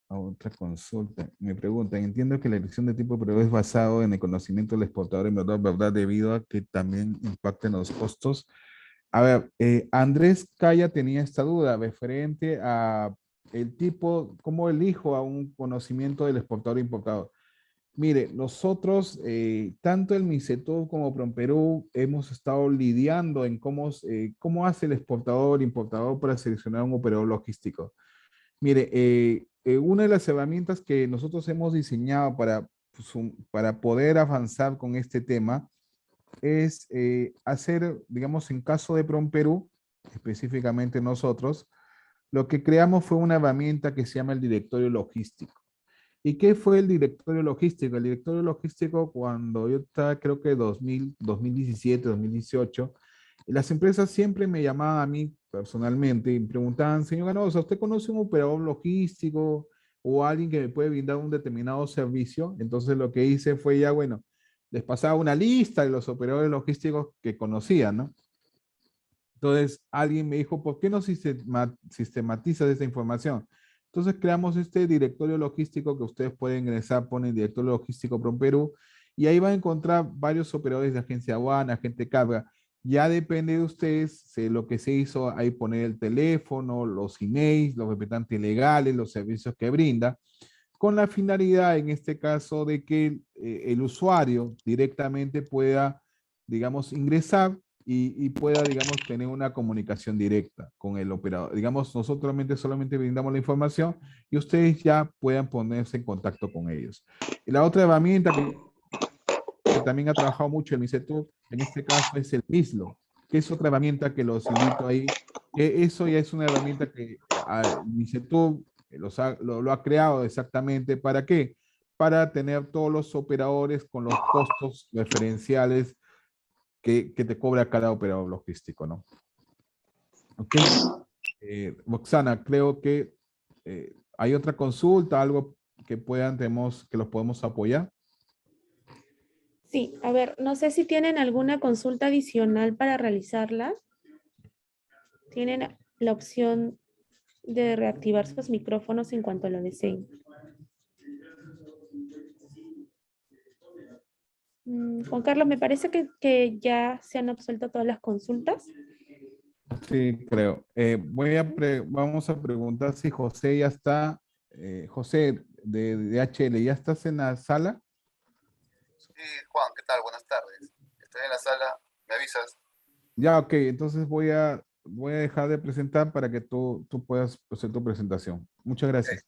A otra consulta. Me preguntan, entiendo que la elección de tipo pero es basado en el conocimiento del exportador en verdad, ¿verdad? Debido a que también impacten los costos. A ver, Andrés Calla tenía esta duda referente a el tipo, cómo elijo a un conocimiento del exportador e importador. Mire, nosotros, tanto el MICETUB como PROMPERÚ, hemos estado lidiando en cómo hace el exportador e importador para seleccionar un operador logístico. Mire, una de las herramientas que nosotros hemos diseñado para poder avanzar con este tema es hacer, digamos, en caso de PROMPERÚ, específicamente nosotros, lo que creamos fue una herramienta que se llama el directorio logístico. ¿Y qué fue el directorio logístico? El directorio logístico, cuando yo estaba, creo que 2017, 2018, las empresas siempre me llamaban a mí personalmente y me preguntaban, señor Ganosa, ¿usted conoce un operador logístico o alguien que me puede brindar un determinado servicio? Entonces lo que hice fue ya, bueno, les pasaba una lista de los operadores logísticos que conocían, ¿no? Entonces alguien me dijo, ¿por qué no sistematizas esta información? Entonces creamos este directorio logístico que ustedes pueden ingresar, ponen directorio logístico PROMPERÚ y ahí van a encontrar varios operadores de agencia aduana, agente carga. Ya depende de ustedes, lo que se hizo, ahí poner el teléfono, los emails, los representantes legales, los servicios que brinda, con la finalidad en este caso de que el usuario directamente pueda, digamos, ingresar y pueda, digamos, tener una comunicación directa con el operador. Digamos, nosotros solamente brindamos la información y ustedes ya puedan ponerse en contacto con ellos. Y la otra herramienta que también ha trabajado mucho el MICETUB, en este caso es el MISLO, que es otra herramienta que los invito ahí. Eso ya es una herramienta que el MICETUB lo ha creado exactamente. ¿Para qué? Para tener todos los operadores con los costos referenciales que te cobra cada operador logístico, ¿no? Ok. Roxana, creo que hay otra consulta, algo que los podemos apoyar. Sí, a ver, no sé si tienen alguna consulta adicional para realizarla. Tienen la opción de reactivar sus micrófonos en cuanto lo deseen. Juan Carlos, me parece que ya se han absuelto todas las consultas. Sí, creo. Vamos a preguntar si José ya está, José de HL, ¿ya estás en la sala? Sí, Juan, ¿qué tal? Buenas tardes. Estoy en la sala, ¿me avisas? Ya, ok, entonces voy a dejar de presentar para que tú puedas hacer tu presentación. Muchas gracias.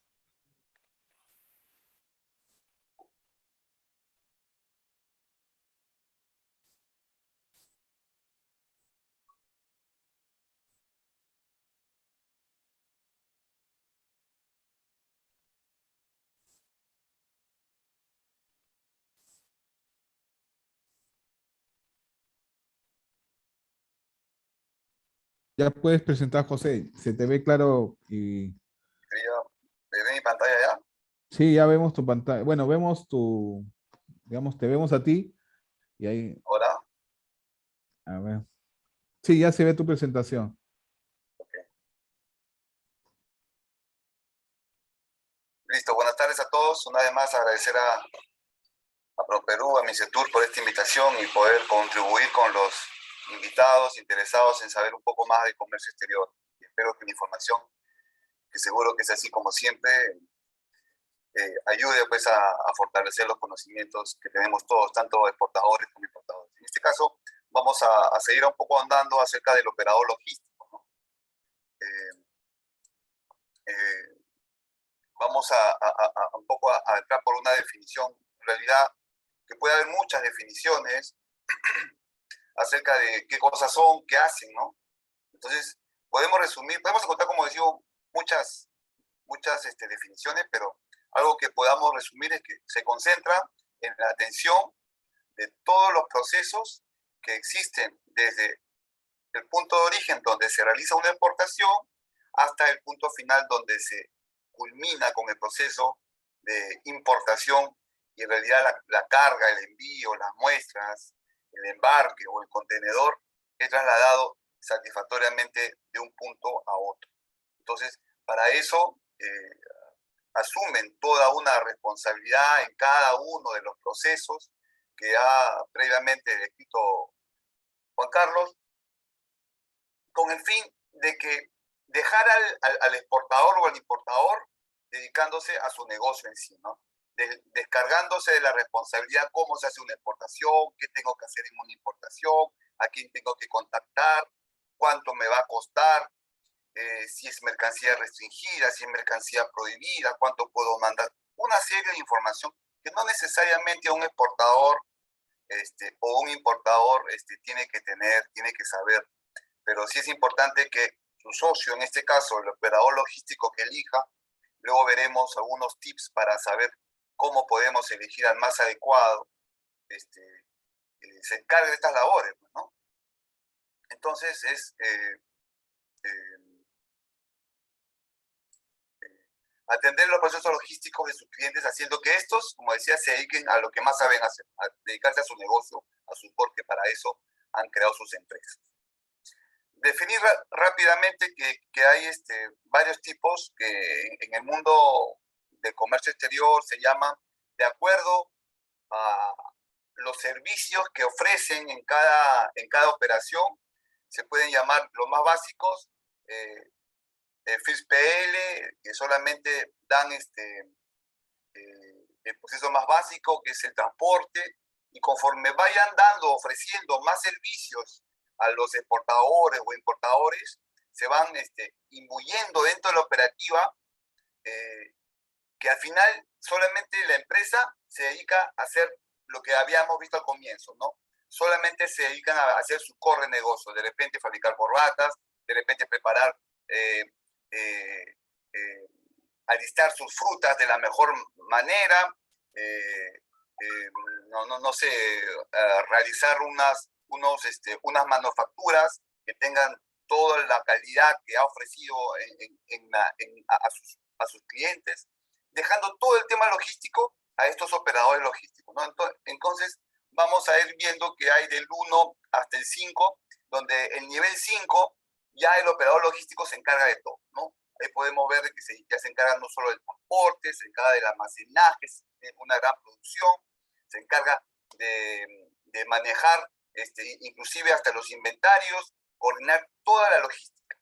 Ya puedes presentar, José. Se te ve claro y ¿Me ve mi pantalla ya? sí, ya vemos tu pantalla. Bueno, vemos digamos, te vemos a ti y ahí, ¿Ahora? a ver. Sí, ya se ve tu presentación. Listo, buenas tardes a todos. Una vez más agradecer a ProPerú, a Micetur por esta invitación y poder contribuir con los invitados interesados en saber un poco más de comercio exterior. Y espero que la información, que seguro que es así como siempre, ayude pues a fortalecer los conocimientos que tenemos todos, tanto exportadores como importadores. En este caso, vamos a seguir un poco andando acerca del operador logístico, ¿no? Eh, Vamos a un poco a entrar por una definición, en realidad, que puede haber muchas definiciones acerca de qué cosas son, qué hacen, ¿no? Entonces, podemos resumir, podemos encontrar, como decía, muchas definiciones, pero algo que podamos resumir es que se concentra en la atención de todos los procesos que existen desde el punto de origen donde se realiza una exportación hasta el punto final donde se culmina con el proceso de importación y en realidad la carga, el envío, las muestras, el embarque o el contenedor es trasladado satisfactoriamente de un punto a otro. Entonces, para eso asumen toda una responsabilidad en cada uno de los procesos que ha previamente descrito Juan Carlos, con el fin de que dejar al exportador o al importador dedicándose a su negocio en sí, ¿no? Descargándose de la responsabilidad, cómo se hace una exportación, qué tengo que hacer en una importación, a quién tengo que contactar, cuánto me va a costar, si es mercancía restringida, si es mercancía prohibida, cuánto puedo mandar. Una serie de información que no necesariamente un exportador o un importador tiene que tener, tiene que saber, pero sí es importante que su socio, en este caso el operador logístico que elija, luego veremos algunos tips para saber cómo podemos elegir al más adecuado, se encargue de estas labores, ¿no? Entonces es atender los procesos logísticos de sus clientes, haciendo que estos, como decía, se dediquen a lo que más saben hacer, a dedicarse a su negocio, a su core, que para eso han creado sus empresas. Definir rápidamente que hay varios tipos que en el mundo del comercio exterior se llaman de acuerdo a los servicios que ofrecen en cada operación. Se pueden llamar los más básicos, FIS PL, que solamente dan el proceso más básico, que es el transporte, y conforme vayan ofreciendo más servicios a los exportadores o importadores, se van imbuyendo dentro de la operativa, que al final solamente la empresa se dedica a hacer lo que habíamos visto al comienzo, ¿no? Solamente se dedican a hacer su core de negocio, de repente fabricar corbatas, de repente preparar, alistar sus frutas de la mejor manera, no sé, realizar unas manufacturas que tengan toda la calidad que ha ofrecido a sus clientes, dejando todo el tema logístico a estos operadores logísticos, ¿no? Entonces, vamos a ir viendo que hay del 1 hasta el 5, donde el nivel 5 ya el operador logístico se encarga de todo, ¿no? Ahí podemos ver que ya se encarga no solo del transporte, se encarga del almacenaje, una gran producción, se encarga de manejar inclusive hasta los inventarios, coordinar toda la logística.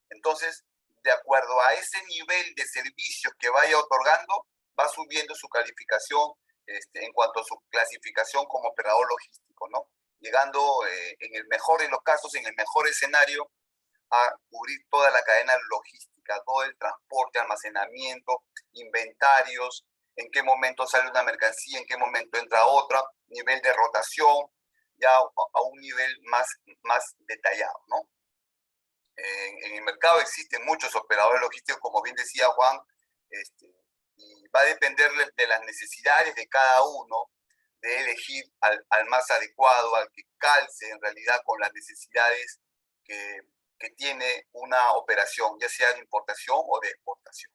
Entonces, de acuerdo a ese nivel de servicios que vaya otorgando, va subiendo su calificación en cuanto a su clasificación como operador logístico, ¿no? Llegando en el mejor de los casos, en el mejor escenario, a cubrir toda la cadena logística, todo el transporte, almacenamiento, inventarios, en qué momento sale una mercancía, en qué momento entra otra, nivel de rotación, ya a un nivel más detallado, ¿no? En el mercado existen muchos operadores logísticos, como bien decía Juan, y va a depender de las necesidades de cada uno, de elegir al más adecuado, al que calce en realidad con las necesidades que que tiene una operación, ya sea de importación o de exportación.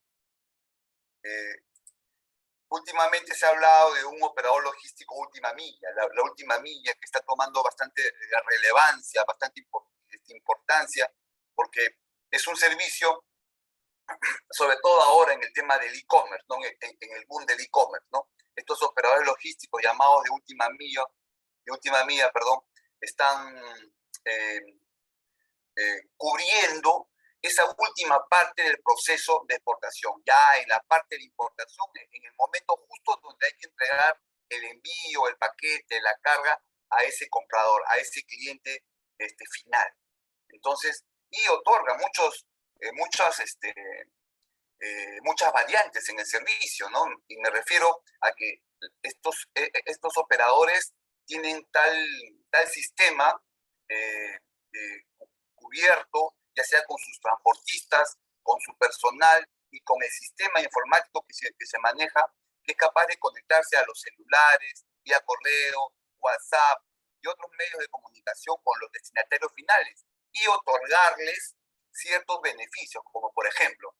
Últimamente se ha hablado de un operador logístico última milla, la última milla que está tomando bastante relevancia, bastante importancia, porque es un servicio, sobre todo ahora en el tema del e-commerce, ¿no? en el boom del e-commerce, ¿no? Estos operadores logísticos llamados de última milla, están cubriendo esa última parte del proceso de exportación. Ya en la parte de importación, en el momento justo donde hay que entregar el envío, el paquete, la carga a ese comprador, a ese cliente final. Entonces, y otorga muchas variantes en el servicio, ¿no? Y me refiero a que estos operadores tienen tal sistema cubierto, ya sea con sus transportistas, con su personal y con el sistema informático que se maneja, que es capaz de conectarse a los celulares, vía correo, WhatsApp y otros medios de comunicación con los destinatarios finales y otorgarles ciertos beneficios, como por ejemplo,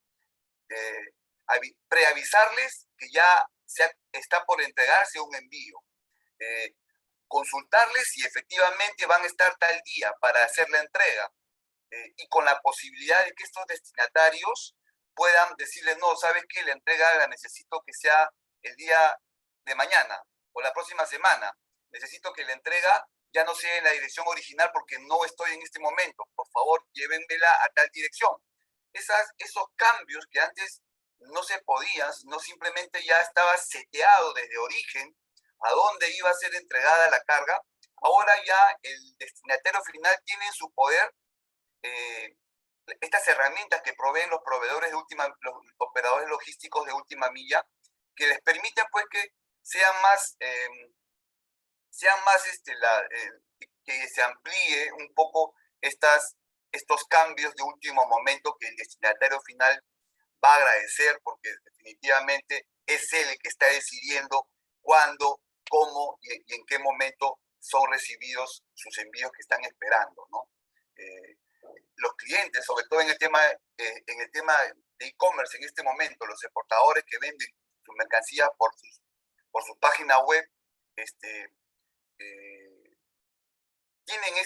preavisarles que ya está por entregarse un envío, consultarles si efectivamente van a estar tal día para hacer la entrega, y con la posibilidad de que estos destinatarios puedan decirle, no, ¿sabes qué? La entrega la necesito que sea el día de mañana o la próxima semana. Necesito que la entrega ya no sea en la dirección original porque no estoy en este momento. Por favor, llévenmela a tal dirección. Esos cambios que antes no se podían, no simplemente ya estaba seteado desde origen a dónde iba a ser entregada la carga, ahora ya el destinatario final tiene en su poder estas herramientas que proveen los proveedores los operadores logísticos de última milla, que les permiten pues que que se amplíe un poco estos cambios de último momento que el destinatario final va a agradecer, porque definitivamente es él el que está decidiendo cuándo, cómo y en qué momento son recibidos sus envíos que están esperando, ¿no? Los clientes, sobre todo en el tema de e-commerce en este momento, los exportadores que venden sus mercancías por su página web, tienen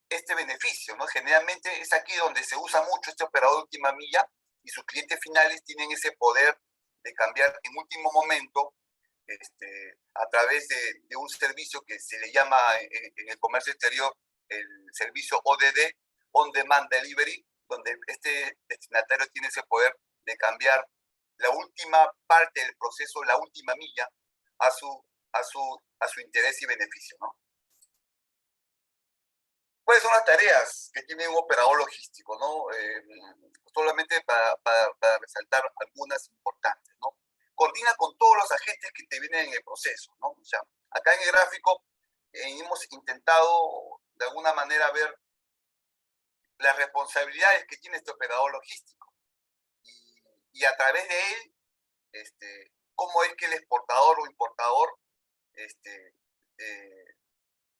este beneficio, ¿no? Generalmente es aquí donde se usa mucho este operador de última milla y sus clientes finales tienen ese poder de cambiar en último momento a través de un servicio que se le llama en el comercio exterior el servicio ODD, On Demand Delivery, donde este destinatario tiene ese poder de cambiar la última parte del proceso, la última milla, a su interés y beneficio, ¿no? ¿Cuáles son las tareas que tiene un operador logístico, ¿no? Solamente para resaltar algunas importantes, ¿no? Coordina con todos los agentes que intervienen en el proceso, ¿no? O sea, acá en el gráfico hemos intentado de alguna manera ver las responsabilidades que tiene este operador logístico y a través de él, cómo es que el exportador o importador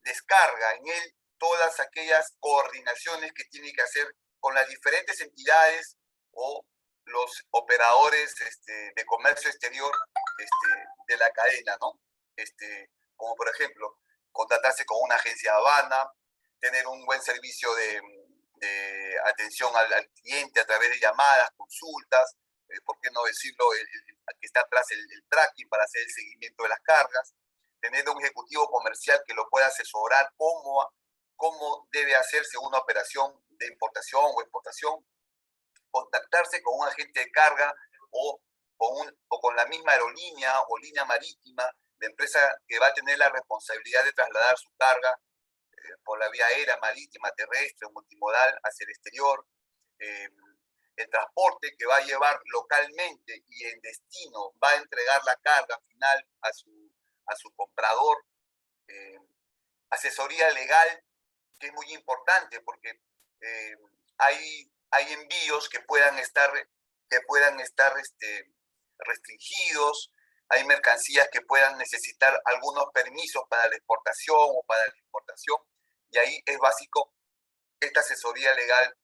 descarga en él todas aquellas coordinaciones que tiene que hacer con las diferentes entidades o los operadores de comercio exterior de la cadena, ¿no? Como por ejemplo, contratarse con una agencia de aduana, tener un buen servicio de atención al cliente a través de llamadas, consultas, por qué no decirlo, que está atrás el tracking para hacer el seguimiento de las cargas, tener un ejecutivo comercial que lo pueda asesorar cómo debe hacerse una operación de importación o exportación, contactarse con un agente de carga o con la misma aerolínea o línea marítima, la empresa que va a tener la responsabilidad de trasladar su carga por la vía aérea, marítima, terrestre, multimodal hacia el exterior, el transporte que va a llevar localmente y en destino va a entregar la carga final a su comprador, asesoría legal, que es muy importante porque hay envíos que puedan estar restringidos, hay mercancías que puedan necesitar algunos permisos para la exportación o para la importación, y ahí es básico esta asesoría legal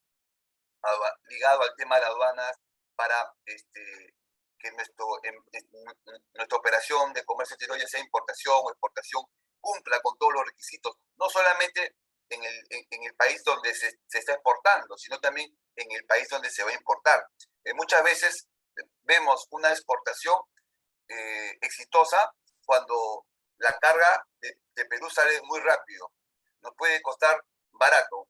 ligado al tema de aduanas para que nuestra operación de comercio exterior, ya sea importación o exportación, cumpla con todos los requisitos, no solamente en el país donde se está exportando, sino también en el país donde se va a importar. Muchas veces vemos una exportación exitosa cuando la carga de Perú sale muy rápido. Nos puede costar barato.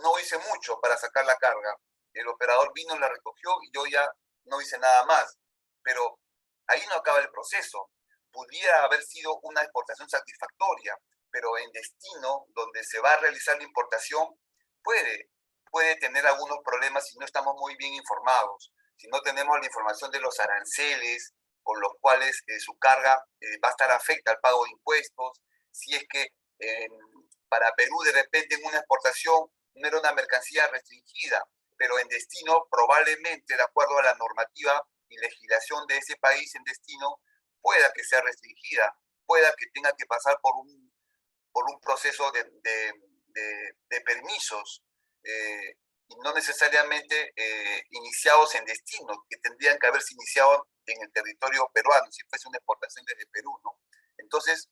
No hice mucho para sacar la carga. El operador vino, la recogió y yo ya no hice nada más. Pero ahí no acaba el proceso. Pudiera haber sido una exportación satisfactoria, pero en destino, donde se va a realizar la importación, puede tener algunos problemas si no estamos muy bien informados, si no tenemos la información de los aranceles con los cuales su carga va a estar afecta al pago de impuestos, si es que para Perú de repente en una exportación no era una mercancía restringida, pero en destino probablemente de acuerdo a la normativa y legislación de ese país en destino pueda que sea restringida, pueda que tenga que pasar por un proceso de permisos y no necesariamente iniciados en destino, que tendrían que haberse iniciado en el territorio peruano, si fuese una exportación desde Perú, ¿no? Entonces,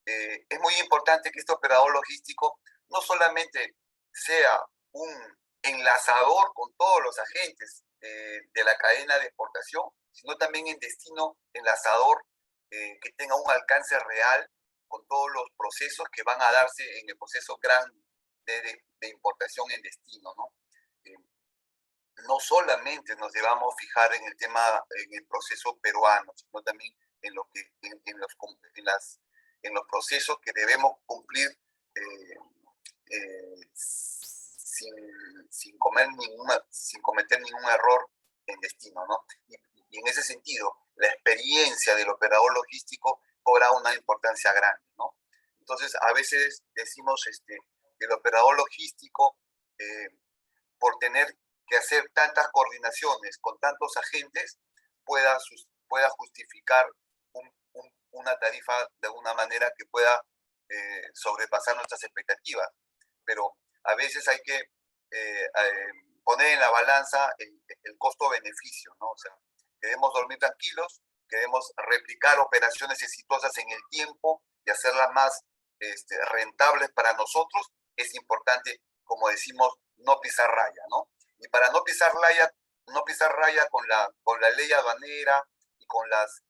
es muy importante que este operador logístico no solamente sea un enlazador con todos los agentes de la cadena de exportación, sino también en destino enlazador que tenga un alcance real con todos los procesos que van a darse en el proceso grande de importación en destino, ¿no? No solamente nos debamos fijar en el tema, en el proceso peruano, sino también en los procesos que debemos cumplir sin cometer ningún error en destino, ¿no? Y en ese sentido, la experiencia del operador logístico cobra una importancia grande, ¿no? Entonces, a veces decimos que el operador logístico, por tener que hacer tantas coordinaciones con tantos agentes, pueda justificar una tarifa de una manera que pueda sobrepasar nuestras expectativas. Pero a veces hay que poner en la balanza el costo-beneficio, ¿no? O sea, queremos dormir tranquilos, queremos replicar operaciones exitosas en el tiempo y hacerlas más rentables para nosotros. Es importante, como decimos, no pisar raya, ¿no? Y para no pisar raya con la ley aduanera y con las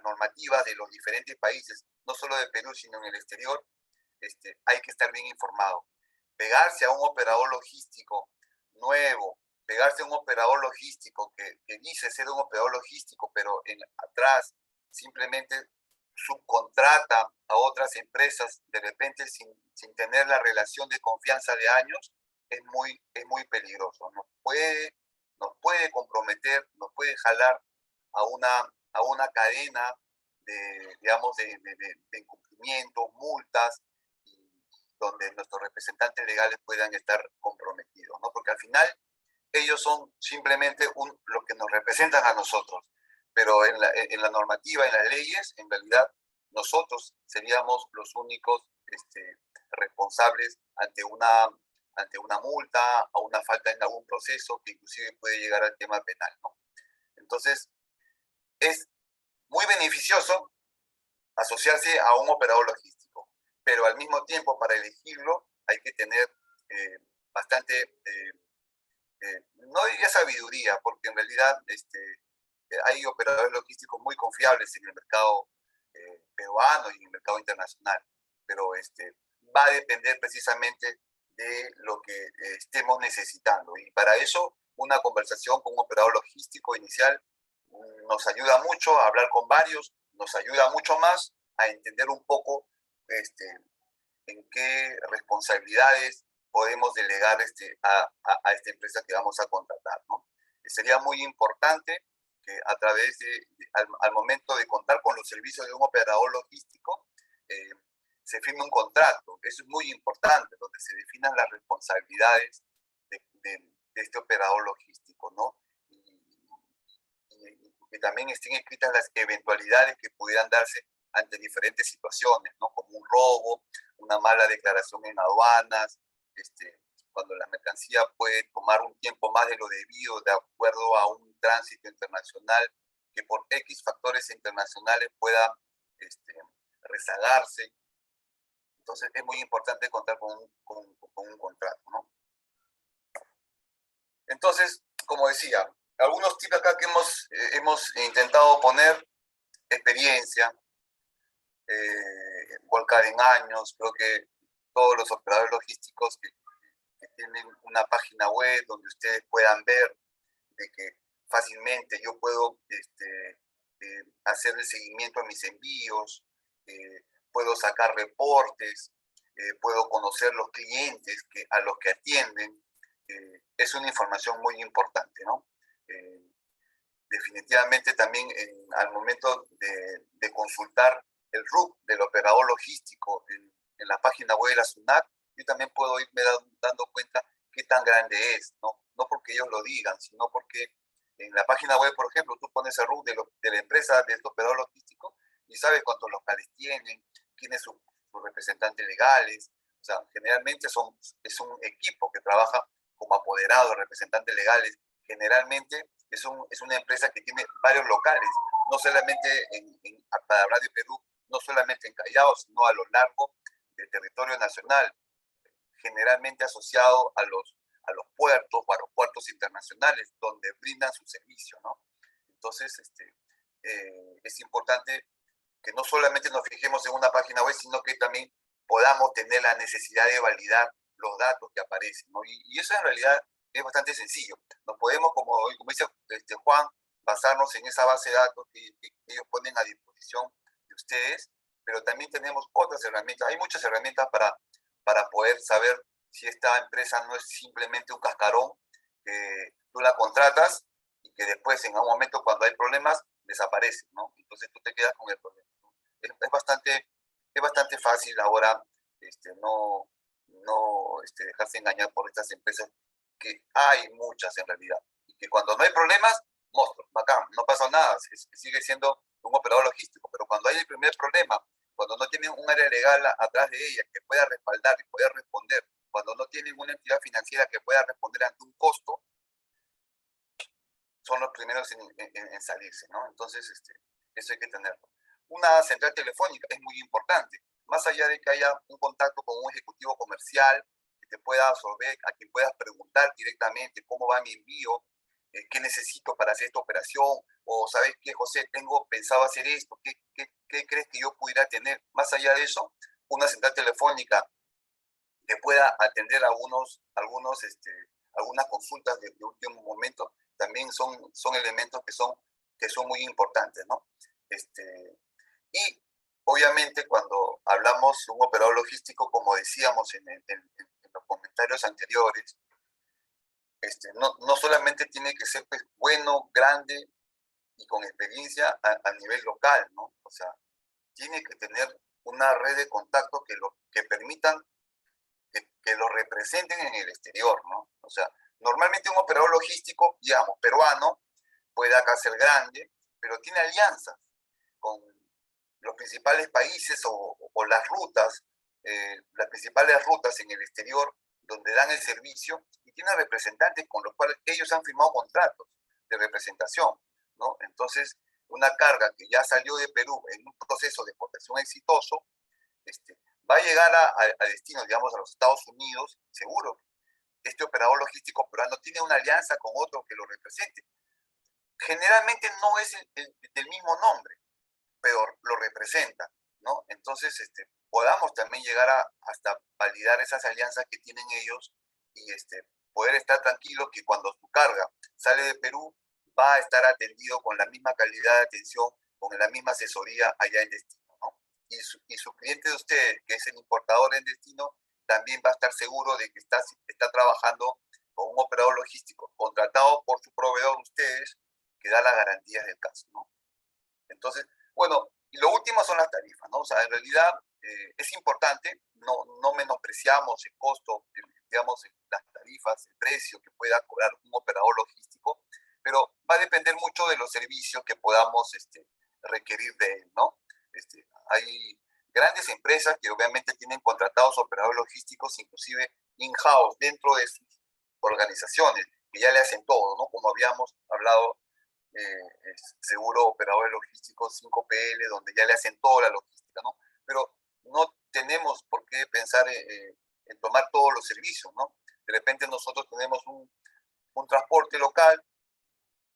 normativas de los diferentes países, no solo de Perú, sino en el exterior, hay que estar bien informado. Pegarse a un operador logístico nuevo, pegarse a un operador logístico que dice ser un operador logístico, pero atrás simplemente subcontrata a otras empresas, de repente sin tener la relación de confianza de años, es muy peligroso. Nos puede comprometer, nos puede jalar a una cadena de incumplimientos, multas, donde nuestros representantes legales puedan estar comprometidos, ¿no? Porque al final ellos son simplemente los que nos representan a nosotros, pero en la normativa, en las leyes, en realidad nosotros seríamos los únicos responsables ante una multa o una falta en algún proceso que inclusive puede llegar al tema penal, ¿no? Entonces, es muy beneficioso asociarse a un operador logístico, pero al mismo tiempo para elegirlo hay que tener bastante, no diría sabiduría, porque en realidad hay operadores logísticos muy confiables en el mercado peruano y en el mercado internacional, pero va a depender precisamente de lo que estemos necesitando. Y para eso, una conversación con un operador logístico inicial nos ayuda mucho a hablar con varios, nos ayuda mucho más a entender un poco en qué responsabilidades podemos delegar a esta empresa que vamos a contratar, ¿no? Sería muy importante que a través al momento de contar con los servicios de un operador logístico, se firme un contrato. Eso es muy importante, donde se definan las responsabilidades de este operador logístico, ¿no? Y que también estén escritas las eventualidades que pudieran darse ante diferentes situaciones, ¿no? Como un robo, una mala declaración en aduanas, cuando la mercancía puede tomar un tiempo más de lo debido de acuerdo a un tránsito internacional que por X factores internacionales pueda rezagarse. Entonces es muy importante contar con un contrato, ¿no? Entonces, como decía, algunos tips acá que hemos intentado poner: experiencia, volcar en años. Creo que todos los operadores logísticos que tienen una página web donde ustedes puedan ver de que fácilmente yo puedo hacer el seguimiento a mis envíos, puedo sacar reportes, puedo conocer los clientes a los que atienden. Es una información muy importante, ¿no? Definitivamente también al momento de consultar el RUC del operador logístico en la página web de la SUNAT, yo también puedo irme dando cuenta qué tan grande es, ¿no? No porque ellos lo digan, sino porque en la página web, por ejemplo, tú pones el RUC de la empresa de este operador logístico y sabes cuántos locales tienen, quiénes son sus representantes legales. O sea, generalmente es un equipo que trabaja como apoderados, representantes legales. Generalmente es una empresa que tiene varios locales, no solamente para hablar de Perú, no solamente en Callao, sino a lo largo del territorio nacional, generalmente asociado a los puertos o aeropuertos internacionales donde brindan su servicio, ¿no? Entonces, es importante que no solamente nos fijemos en una página web, sino que también podamos tener la necesidad de validar los datos que aparecen, ¿no? Y eso en realidad es bastante sencillo. Nos podemos, como dice Juan, basarnos en esa base de datos que ellos ponen a disposición de ustedes, pero también tenemos otras herramientas. Hay muchas herramientas para poder saber si esta empresa no es simplemente un cascarón que tú la contratas y que después en algún momento cuando hay problemas desaparece, ¿no? Entonces tú te quedas con el problema, ¿no? Es bastante fácil ahora no dejarse engañar por estas empresas, que hay muchas en realidad, y que cuando no hay problemas, monstruo, bacán, no pasa nada, sigue siendo un operador logístico, pero cuando hay el primer problema, cuando no tienen un área legal atrás de ella que pueda respaldar y pueda responder, cuando no tienen una entidad financiera que pueda responder ante un costo, son los primeros en salirse, ¿no? Entonces, eso hay que tenerlo. Una central telefónica es muy importante. Más allá de que haya un contacto con un ejecutivo comercial que te pueda absorber, a quien puedas preguntar directamente cómo va mi envío, qué necesito para hacer esta operación, o ¿sabes qué, José? Tengo pensado hacer esto, ¿qué crees que yo pudiera tener? Más allá de eso, una central telefónica que pueda atender algunas consultas de último momento, también son elementos que son muy importantes, ¿no? Y obviamente cuando hablamos de un operador logístico, como decíamos en los comentarios anteriores, no solamente tiene que ser pues, bueno, grande y con experiencia a nivel local, ¿no? O sea, tiene que tener una red de contactos que permitan que lo representen en el exterior, ¿no? O sea, normalmente un operador logístico, digamos, peruano, puede acá ser grande, pero tiene alianzas con los principales países o las principales rutas en el exterior donde dan el servicio, y tiene representantes con los cuales ellos han firmado contratos de representación, ¿no? Entonces, una carga que ya salió de Perú en un proceso de exportación exitoso, va a llegar a destino, digamos, a los Estados Unidos, seguro. Este operador logístico peruano tiene una alianza con otro que lo represente. Generalmente no es del mismo nombre, pero lo representa, ¿no? Entonces, podamos también llegar hasta validar esas alianzas que tienen ellos y poder estar tranquilos que cuando su carga sale de Perú va a estar atendido con la misma calidad de atención, con la misma asesoría allá en destino, ¿no? Y su cliente de ustedes, que es el importador en destino, también va a estar seguro de que está trabajando con un operador logístico contratado por su proveedor, ustedes, que da las garantías del caso, ¿no? Entonces, bueno, y lo último son las tarifas, ¿no? O sea, en realidad es importante, no menospreciamos el costo, digamos, las tarifas, el precio que pueda cobrar un operador logístico, pero va a depender mucho de los servicios que podamos requerir de él, ¿no? Hay grandes empresas que obviamente tienen contratados operadores logísticos, inclusive in-house dentro de sus organizaciones, que ya le hacen todo, ¿no? Como habíamos hablado, seguro operadores logísticos 5PL, donde ya le hacen toda la logística, ¿no? Pero no tenemos por qué pensar en tomar todos los servicios, ¿no? De repente nosotros tenemos un transporte local,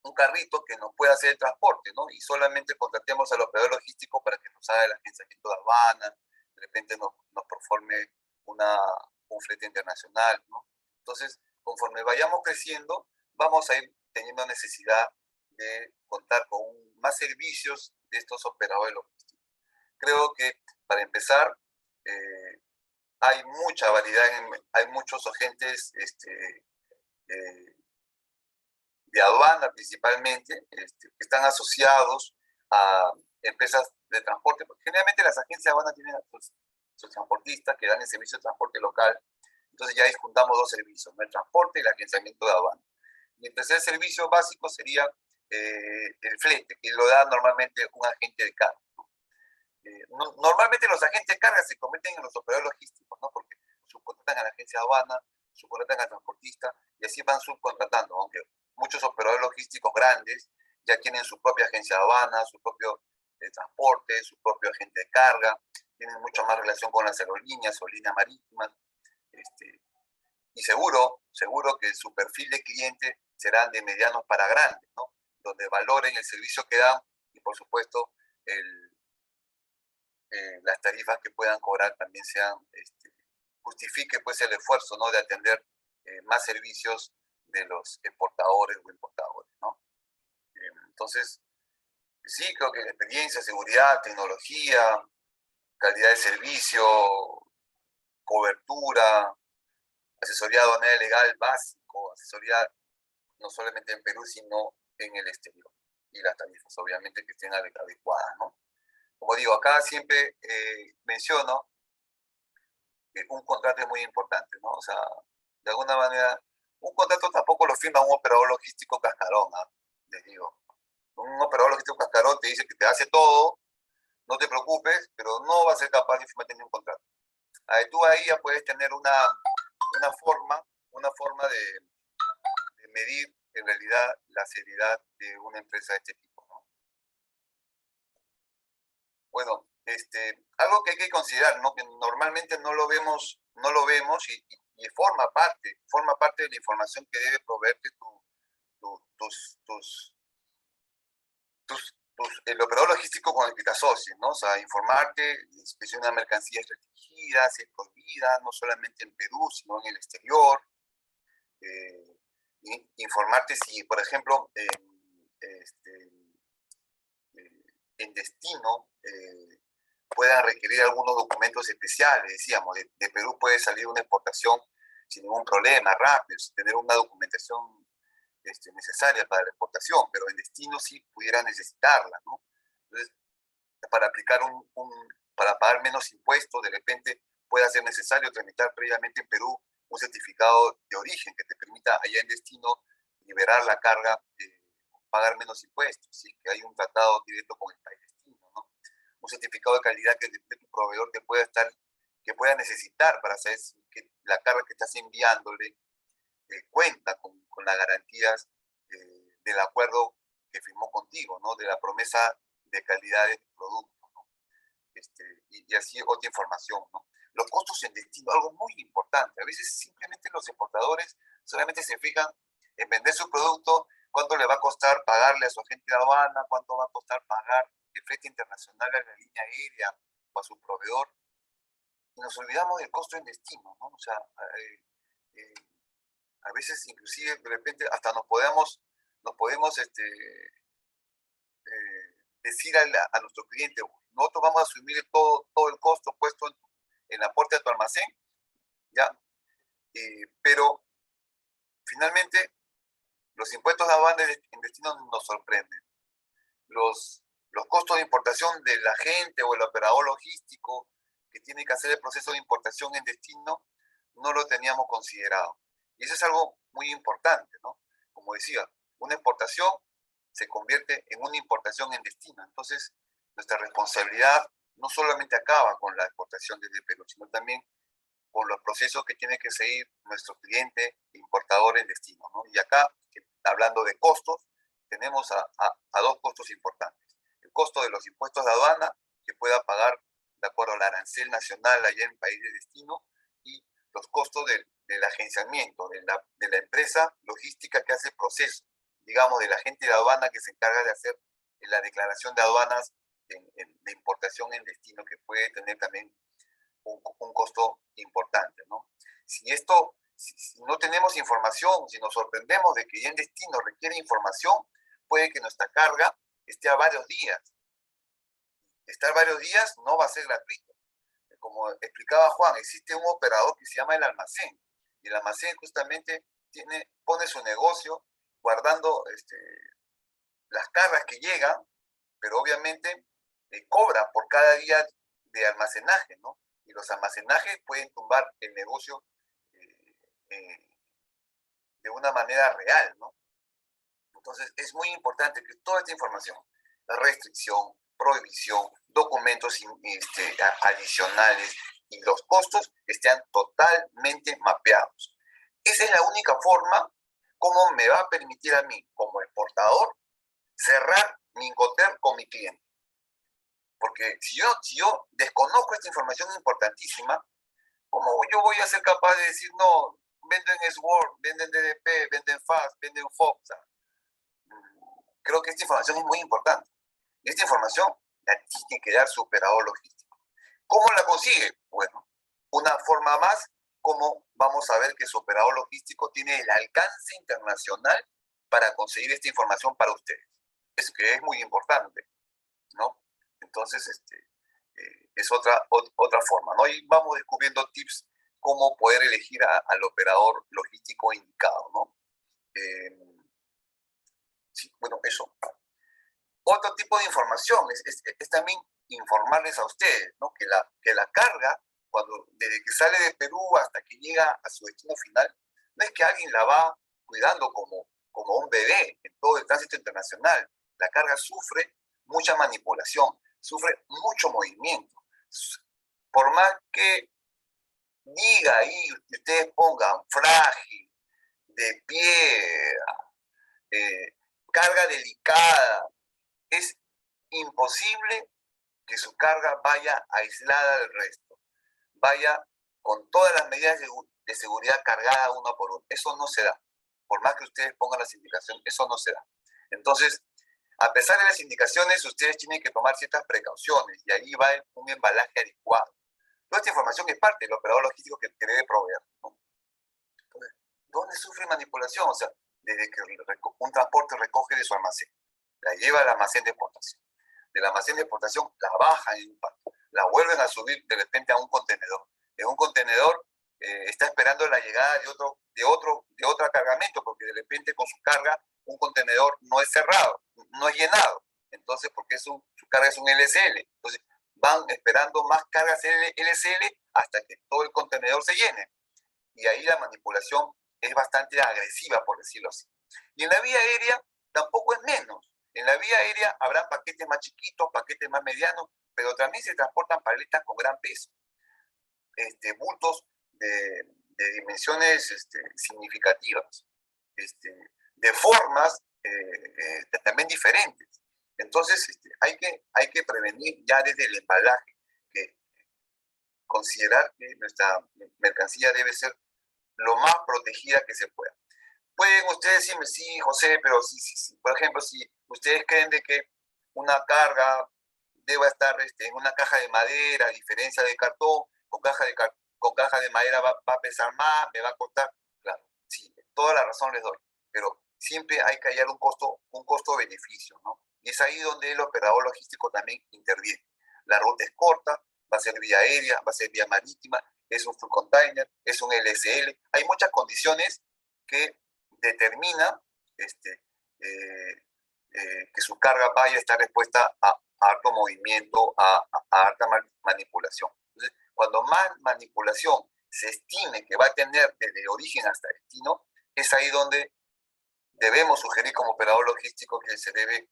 un carrito que nos pueda hacer el transporte, ¿no? Y solamente contratemos al operador logístico para que nos haga el agenciamiento de aduana, de repente nos performe un flete internacional, ¿no? Entonces, conforme vayamos creciendo, vamos a ir teniendo necesidad de contar con más servicios de estos operadores logísticos. Creo que, para empezar, hay mucha variedad, hay muchos agentes de aduana principalmente, que están asociados a empresas de transporte, porque generalmente las agencias de aduana tienen sus transportistas que dan el servicio de transporte local. Entonces ya ahí juntamos dos servicios, ¿no? El transporte y el agenciamiento de aduana. Y el tercer servicio básico sería el flete, que lo da normalmente un agente de carga. Normalmente los agentes de carga se convierten en los operadores logísticos, ¿no? Porque subcontratan a la agencia de aduana, subcontratan al transportista y así van subcontratando, aunque muchos operadores logísticos grandes ya tienen su propia agencia de aduana, su propio transporte, su propio agente de carga, tienen mucho más relación con las aerolíneas o líneas marítimas, y seguro que su perfil de cliente serán de medianos para grandes, ¿no? Donde valoren el servicio que dan y, por supuesto, las tarifas que puedan cobrar también sean, justifique pues el esfuerzo, ¿no? De atender más servicios de los exportadores o importadores, ¿no? Entonces, sí, creo que la experiencia, seguridad, tecnología, calidad de servicio, cobertura, asesoría aduanera legal básico, asesoría no solamente en Perú, sino en el exterior. Y las tarifas, obviamente, que estén adecuadas, ¿no? Como digo, acá siempre menciono que un contrato es muy importante, ¿no? O sea, de alguna manera, un contrato tampoco lo firma un operador logístico cascarón, ¿eh? Les digo. Un operador logístico cascarón te dice que te hace todo, no te preocupes, pero no va a ser capaz de firmar ningún contrato. Tú ahí ya puedes tener una forma de medir en realidad la seriedad de una empresa de este tipo, ¿no? Bueno, algo que hay que considerar, ¿no? Que normalmente no lo vemos y forma parte de la información que debe proveerte el operador logístico con el que te asocies, ¿no? O sea, informarte, inspección de mercancías restringidas, si es prohibida, no solamente en Perú, sino en el exterior. Informarte si, por ejemplo, en destino puedan requerir algunos documentos especiales, decíamos, de Perú puede salir una exportación sin ningún problema, rápido, sin tener una documentación necesaria para la exportación, pero en destino sí pudiera necesitarla, ¿no? Entonces, para aplicar para pagar menos impuestos, de repente pueda ser necesario tramitar previamente en Perú un certificado de origen que te permita allá en destino liberar la carga, pagar menos impuestos, si es que hay un tratado directo con el país destino, ¿no? Un certificado de calidad que tu proveedor que pueda necesitar para saber si que la carga que estás enviándole cuenta con las garantías del acuerdo que firmó contigo, ¿no? De la promesa de calidad de tu producto, ¿no? Y así otra información, ¿no? Los costos en destino, algo muy importante. A veces simplemente los exportadores solamente se fijan en vender su producto, cuánto le va a costar pagarle a su agente de aduana, cuánto va a costar pagar el flete internacional a la línea aérea o a su proveedor. Y nos olvidamos del costo en destino, ¿no? O sea, a veces inclusive de repente hasta nos podemos decir a nuestro cliente, nosotros vamos a asumir todo el costo puesto en la puerta de tu almacén, ¿ya? Pero finalmente los impuestos de aduana en destino nos sorprenden. Los costos de importación del agente o el operador logístico que tiene que hacer el proceso de importación en destino no lo teníamos considerado. Y eso es algo muy importante, ¿no? Como decía, una exportación se convierte en una importación en destino. Entonces, nuestra responsabilidad no solamente acaba con la exportación desde Perú, sino también con los procesos que tiene que seguir nuestro cliente importador en destino, ¿no? Y acá, hablando de costos, tenemos a dos costos importantes. El costo de los impuestos de aduana, que pueda pagar de acuerdo al arancel nacional allá en el país de destino, y los costos del agenciamiento, de la empresa logística que hace el proceso, digamos, del agente de aduana que se encarga de hacer la declaración de aduanas de importación en destino, que puede tener también un costo importante, ¿no? Si no tenemos información, si nos sorprendemos de que ya en destino requiere información, puede que nuestra carga esté a varios días. Estar varios días no va a ser gratuito. Como explicaba Juan, existe un operador que se llama el almacén. Y el almacén justamente pone su negocio guardando las cargas que llegan, pero obviamente cobra por cada día de almacenaje, ¿no? Y los almacenajes pueden tumbar el negocio de una manera real, ¿no? Entonces es muy importante que toda esta información, la restricción, prohibición, documentos adicionales y los costos estén totalmente mapeados. Esa es la única forma como me va a permitir a mí, como exportador, cerrar mi Incoterm con mi cliente. Porque si yo desconozco esta información importantísima, ¿cómo yo voy a ser capaz de decir, no, vendo en Sword, venden DDP, venden FAST, venden FOB? O sea, creo que esta información es muy importante. Y esta información la tiene que dar su operador logístico. ¿Cómo la consigue? Bueno, una forma más, como vamos a ver que su operador logístico tiene el alcance internacional para conseguir esta información para ustedes. Es que es muy importante, ¿no? Entonces, es otra forma, ¿no? Y vamos descubriendo tips cómo poder elegir al operador logístico indicado, ¿no? Sí, bueno, eso. Otro tipo de información es también informarles a ustedes, ¿no? Que la carga, desde que sale de Perú hasta que llega a su destino final, no es que alguien la va cuidando como un bebé en todo el tránsito internacional. La carga sufre mucha manipulación, sufre mucho movimiento. Por más que diga ahí, ustedes pongan frágil, de pie, carga delicada, es imposible que su carga vaya aislada del resto, vaya con todas las medidas de seguridad cargada uno por uno. Eso no se da. Por más que ustedes pongan las indicaciones, eso no se da. Entonces, a pesar de las indicaciones, ustedes tienen que tomar ciertas precauciones y ahí va un embalaje adecuado. Toda esta información es parte del operador logístico que debe proveer, ¿no? Entonces, ¿dónde sufre manipulación? O sea, desde que un transporte recoge de su almacén, la lleva al almacén de exportación. Del almacén de exportación la bajan en un parque, la vuelven a subir de repente a un contenedor. En un contenedor está esperando la llegada de otro cargamento, porque de repente con su carga un contenedor no es cerrado, no es llenado. Entonces, porque su carga es un LSL. Entonces, van esperando más cargas LSL hasta que todo el contenedor se llene. Y ahí la manipulación es bastante agresiva, por decirlo así. Y en la vía aérea tampoco es menos. En la vía aérea habrá paquetes más chiquitos, paquetes más medianos, pero también se transportan paletas con gran peso. Bultos de dimensiones significativas, de formas también diferentes. Entonces, hay que prevenir ya desde el embalaje, que considerar que nuestra mercancía debe ser lo más protegida que se pueda. Pueden ustedes decirme, sí, José, pero sí, por ejemplo, si ustedes creen de que una carga deba estar en una caja de madera, a diferencia de cartón, con caja de madera va a pesar más, me va a costar. Claro, sí, toda la razón les doy, pero siempre hay que hallar un costo-beneficio, ¿no? Y es ahí donde el operador logístico también interviene. La ruta es corta, va a ser vía aérea, va a ser vía marítima, es un full container, es un LSL. Hay muchas condiciones que determinan que su carga vaya a estar expuesta a alto movimiento, a alta manipulación. Entonces, cuando más manipulación se estime que va a tener desde origen hasta destino, es ahí donde debemos sugerir como operador logístico que se debe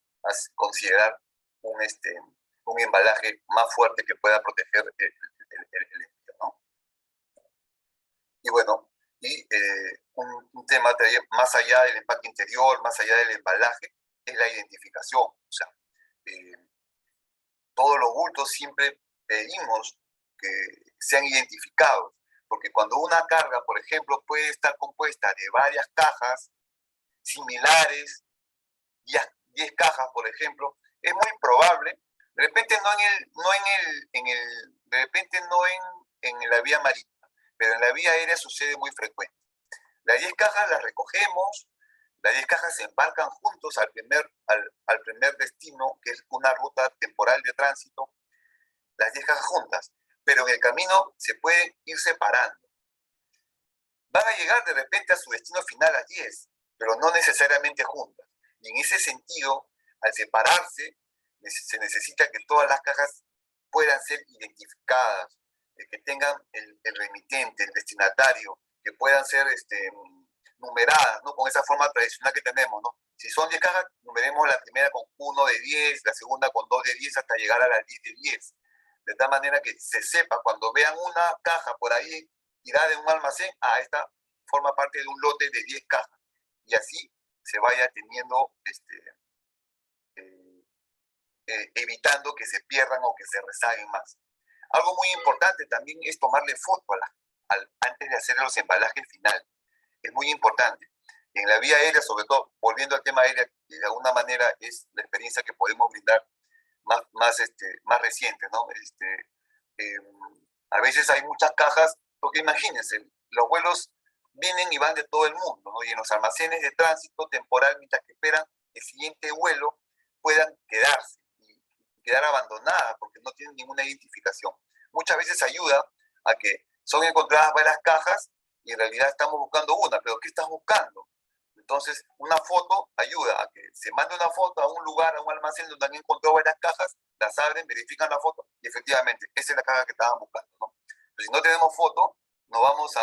considerar un embalaje más fuerte que pueda proteger el envío, ¿no? tema más allá del empaque interior, más allá del embalaje, es la identificación. O sea, todos los bultos siempre pedimos que sean identificados, porque cuando una carga, por ejemplo, puede estar compuesta de varias cajas similares, 10 cajas, por ejemplo, es muy probable, de repente de repente no en la vía marítima, pero en la vía aérea sucede muy frecuente. Las 10 cajas las recogemos, las 10 cajas se embarcan juntos al primer destino, que es una ruta temporal de tránsito, las 10 cajas juntas, pero en el camino se pueden ir separando. Van a llegar de repente a su destino final las 10, pero no necesariamente juntas. Y en ese sentido, al separarse, se necesita que todas las cajas puedan ser identificadas, que tengan el remitente, el destinatario, que puedan ser numeradas, ¿no? Con esa forma tradicional que tenemos, ¿no? Si son 10 cajas, numeremos la primera con 1 de 10, la segunda con 2 de 10, hasta llegar a las 10 de 10. De tal manera que se sepa, cuando vean una caja por ahí tirada en un almacén, esta forma parte de un lote de 10 cajas. Y así se vaya teniendo, evitando que se pierdan o que se rezaguen más. Algo muy importante también es tomarle foto antes de hacer los embalajes finales. Es muy importante. En la vía aérea, sobre todo, volviendo al tema aéreo, de alguna manera es la experiencia que podemos brindar más reciente, ¿no? A veces hay muchas cajas, porque imagínense, los vuelos vienen y van de todo el mundo, ¿no? Y en los almacenes de tránsito temporal, mientras que esperan el siguiente vuelo, puedan quedarse y quedar abandonadas porque no tienen ninguna identificación. Muchas veces ayuda a que son encontradas varias cajas y en realidad estamos buscando una, pero ¿qué estás buscando? Entonces, una foto ayuda a que se mande una foto a un lugar, a un almacén donde han encontrado varias cajas, las abren, verifican la foto y efectivamente, esa es la caja que estaban buscando, ¿no? Pero si no tenemos foto, no vamos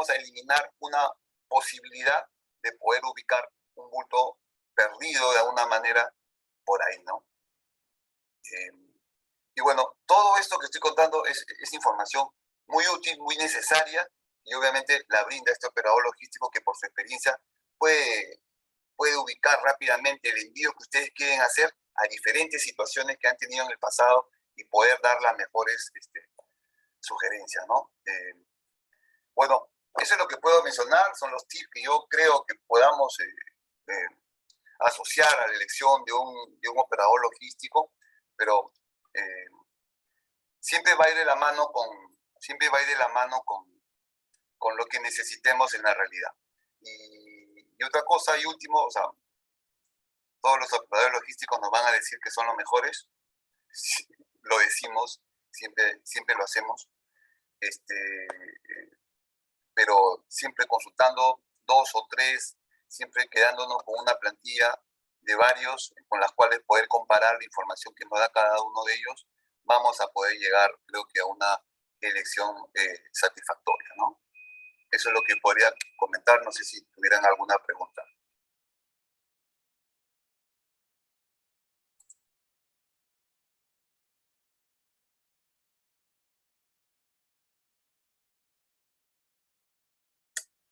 a eliminar una posibilidad de poder ubicar un bulto perdido de alguna manera por ahí, ¿no? Y bueno, todo esto que estoy contando es información muy útil, muy necesaria, y obviamente la brinda este operador logístico que por su experiencia puede ubicar rápidamente el envío que ustedes quieren hacer a diferentes situaciones que han tenido en el pasado y poder dar las mejores sugerencias, ¿no? Bueno, eso es lo que puedo mencionar, son los tips que yo creo que podamos asociar a la elección de un operador logístico, pero siempre va a ir de la mano con lo que necesitemos en la realidad. Y otra cosa, y último, o sea, todos los operadores logísticos nos van a decir que son los mejores, lo decimos, siempre lo hacemos, pero siempre consultando 2 o 3, siempre quedándonos con una plantilla de varios con las cuales poder comparar la información que nos da cada uno de ellos, vamos a poder llegar, creo que, a una elección satisfactoria, ¿no? Eso es lo que podría comentar, no sé si tuvieran alguna pregunta.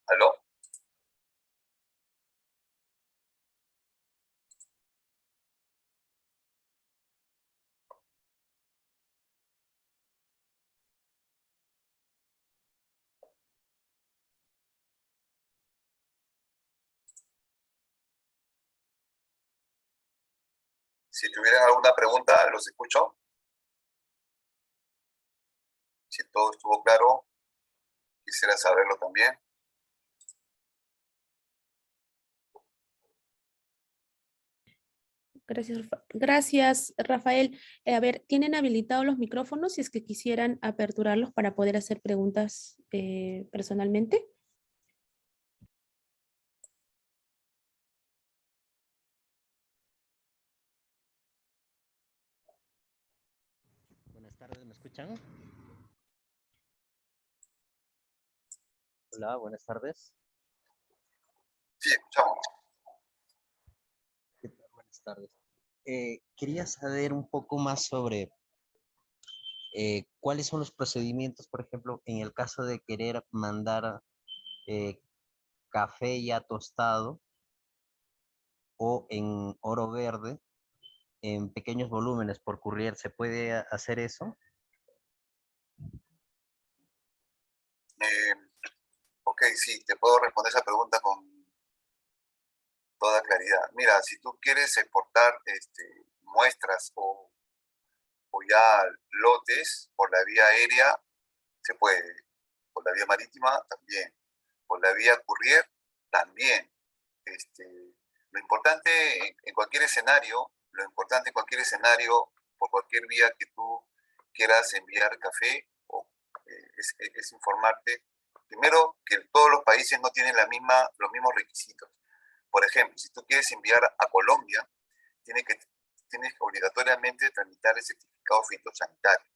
¿Aló? Si tuvieran alguna pregunta, los escucho. Si todo estuvo claro, quisiera saberlo también. Gracias, Rafael. A ver, ¿tienen habilitados los micrófonos si es que quisieran aperturarlos para poder hacer preguntas personalmente? Buenas tardes, ¿me escuchan? Hola, buenas tardes. Sí, escuchamos. ¿Qué tal? Buenas tardes. Quería saber un poco más sobre cuáles son los procedimientos, por ejemplo, en el caso de querer mandar café ya tostado o en oro verde en pequeños volúmenes por courier? ¿Se puede hacer eso? Eh, ok, sí, te puedo responder esa pregunta con toda claridad. Mira, si tú quieres exportar muestras o ya lotes por la vía aérea, se puede. Por la vía marítima, también. Por la vía courier, también. Lo importante en cualquier escenario, por cualquier vía que tú quieras enviar café, es informarte, primero, que todos los países no tienen los mismos requisitos. Por ejemplo, si tú quieres enviar a Colombia, tienes que obligatoriamente tramitar el certificado fitosanitario.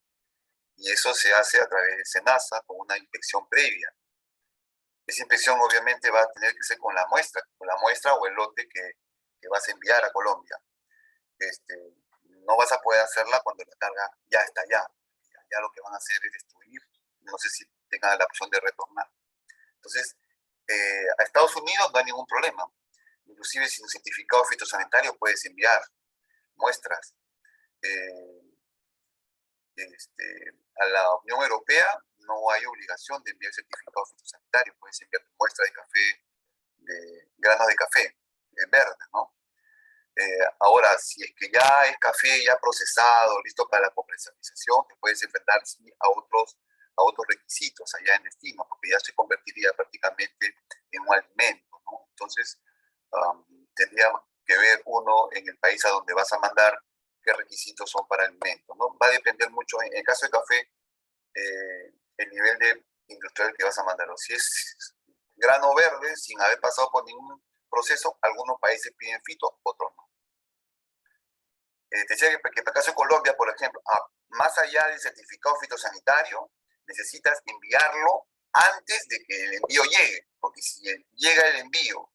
Y eso se hace a través de SENASA con una inspección previa. Esa inspección obviamente va a tener que ser con la muestra o el lote que vas a enviar a Colombia. No vas a poder hacerla cuando la carga ya está allá. Ya lo que van a hacer es destruir, no sé si tengan la opción de retornar. Entonces, a Estados Unidos no hay ningún problema. Inclusive sin certificado fitosanitario puedes enviar muestras. A la Unión Europea no hay obligación de enviar certificado fitosanitario. Puedes enviar tu muestra de café, de granos de café, verdes, ¿no? Ahora, si es que ya es café ya procesado, listo para la comercialización, te puedes enfrentar a otros requisitos allá en destino, porque ya se convertiría prácticamente en un alimento, ¿no? Entonces, tendría que ver uno en el país a donde vas a mandar qué requisitos son para alimentos, ¿no? Va a depender mucho, en el caso de café, el nivel de industrial que vas a mandar. O si es grano verde, sin haber pasado por ningún proceso, algunos países piden fito, otros no. Te decía que para el caso de Colombia, por ejemplo, más allá del certificado fitosanitario, necesitas enviarlo antes de que el envío llegue, porque si llega el envío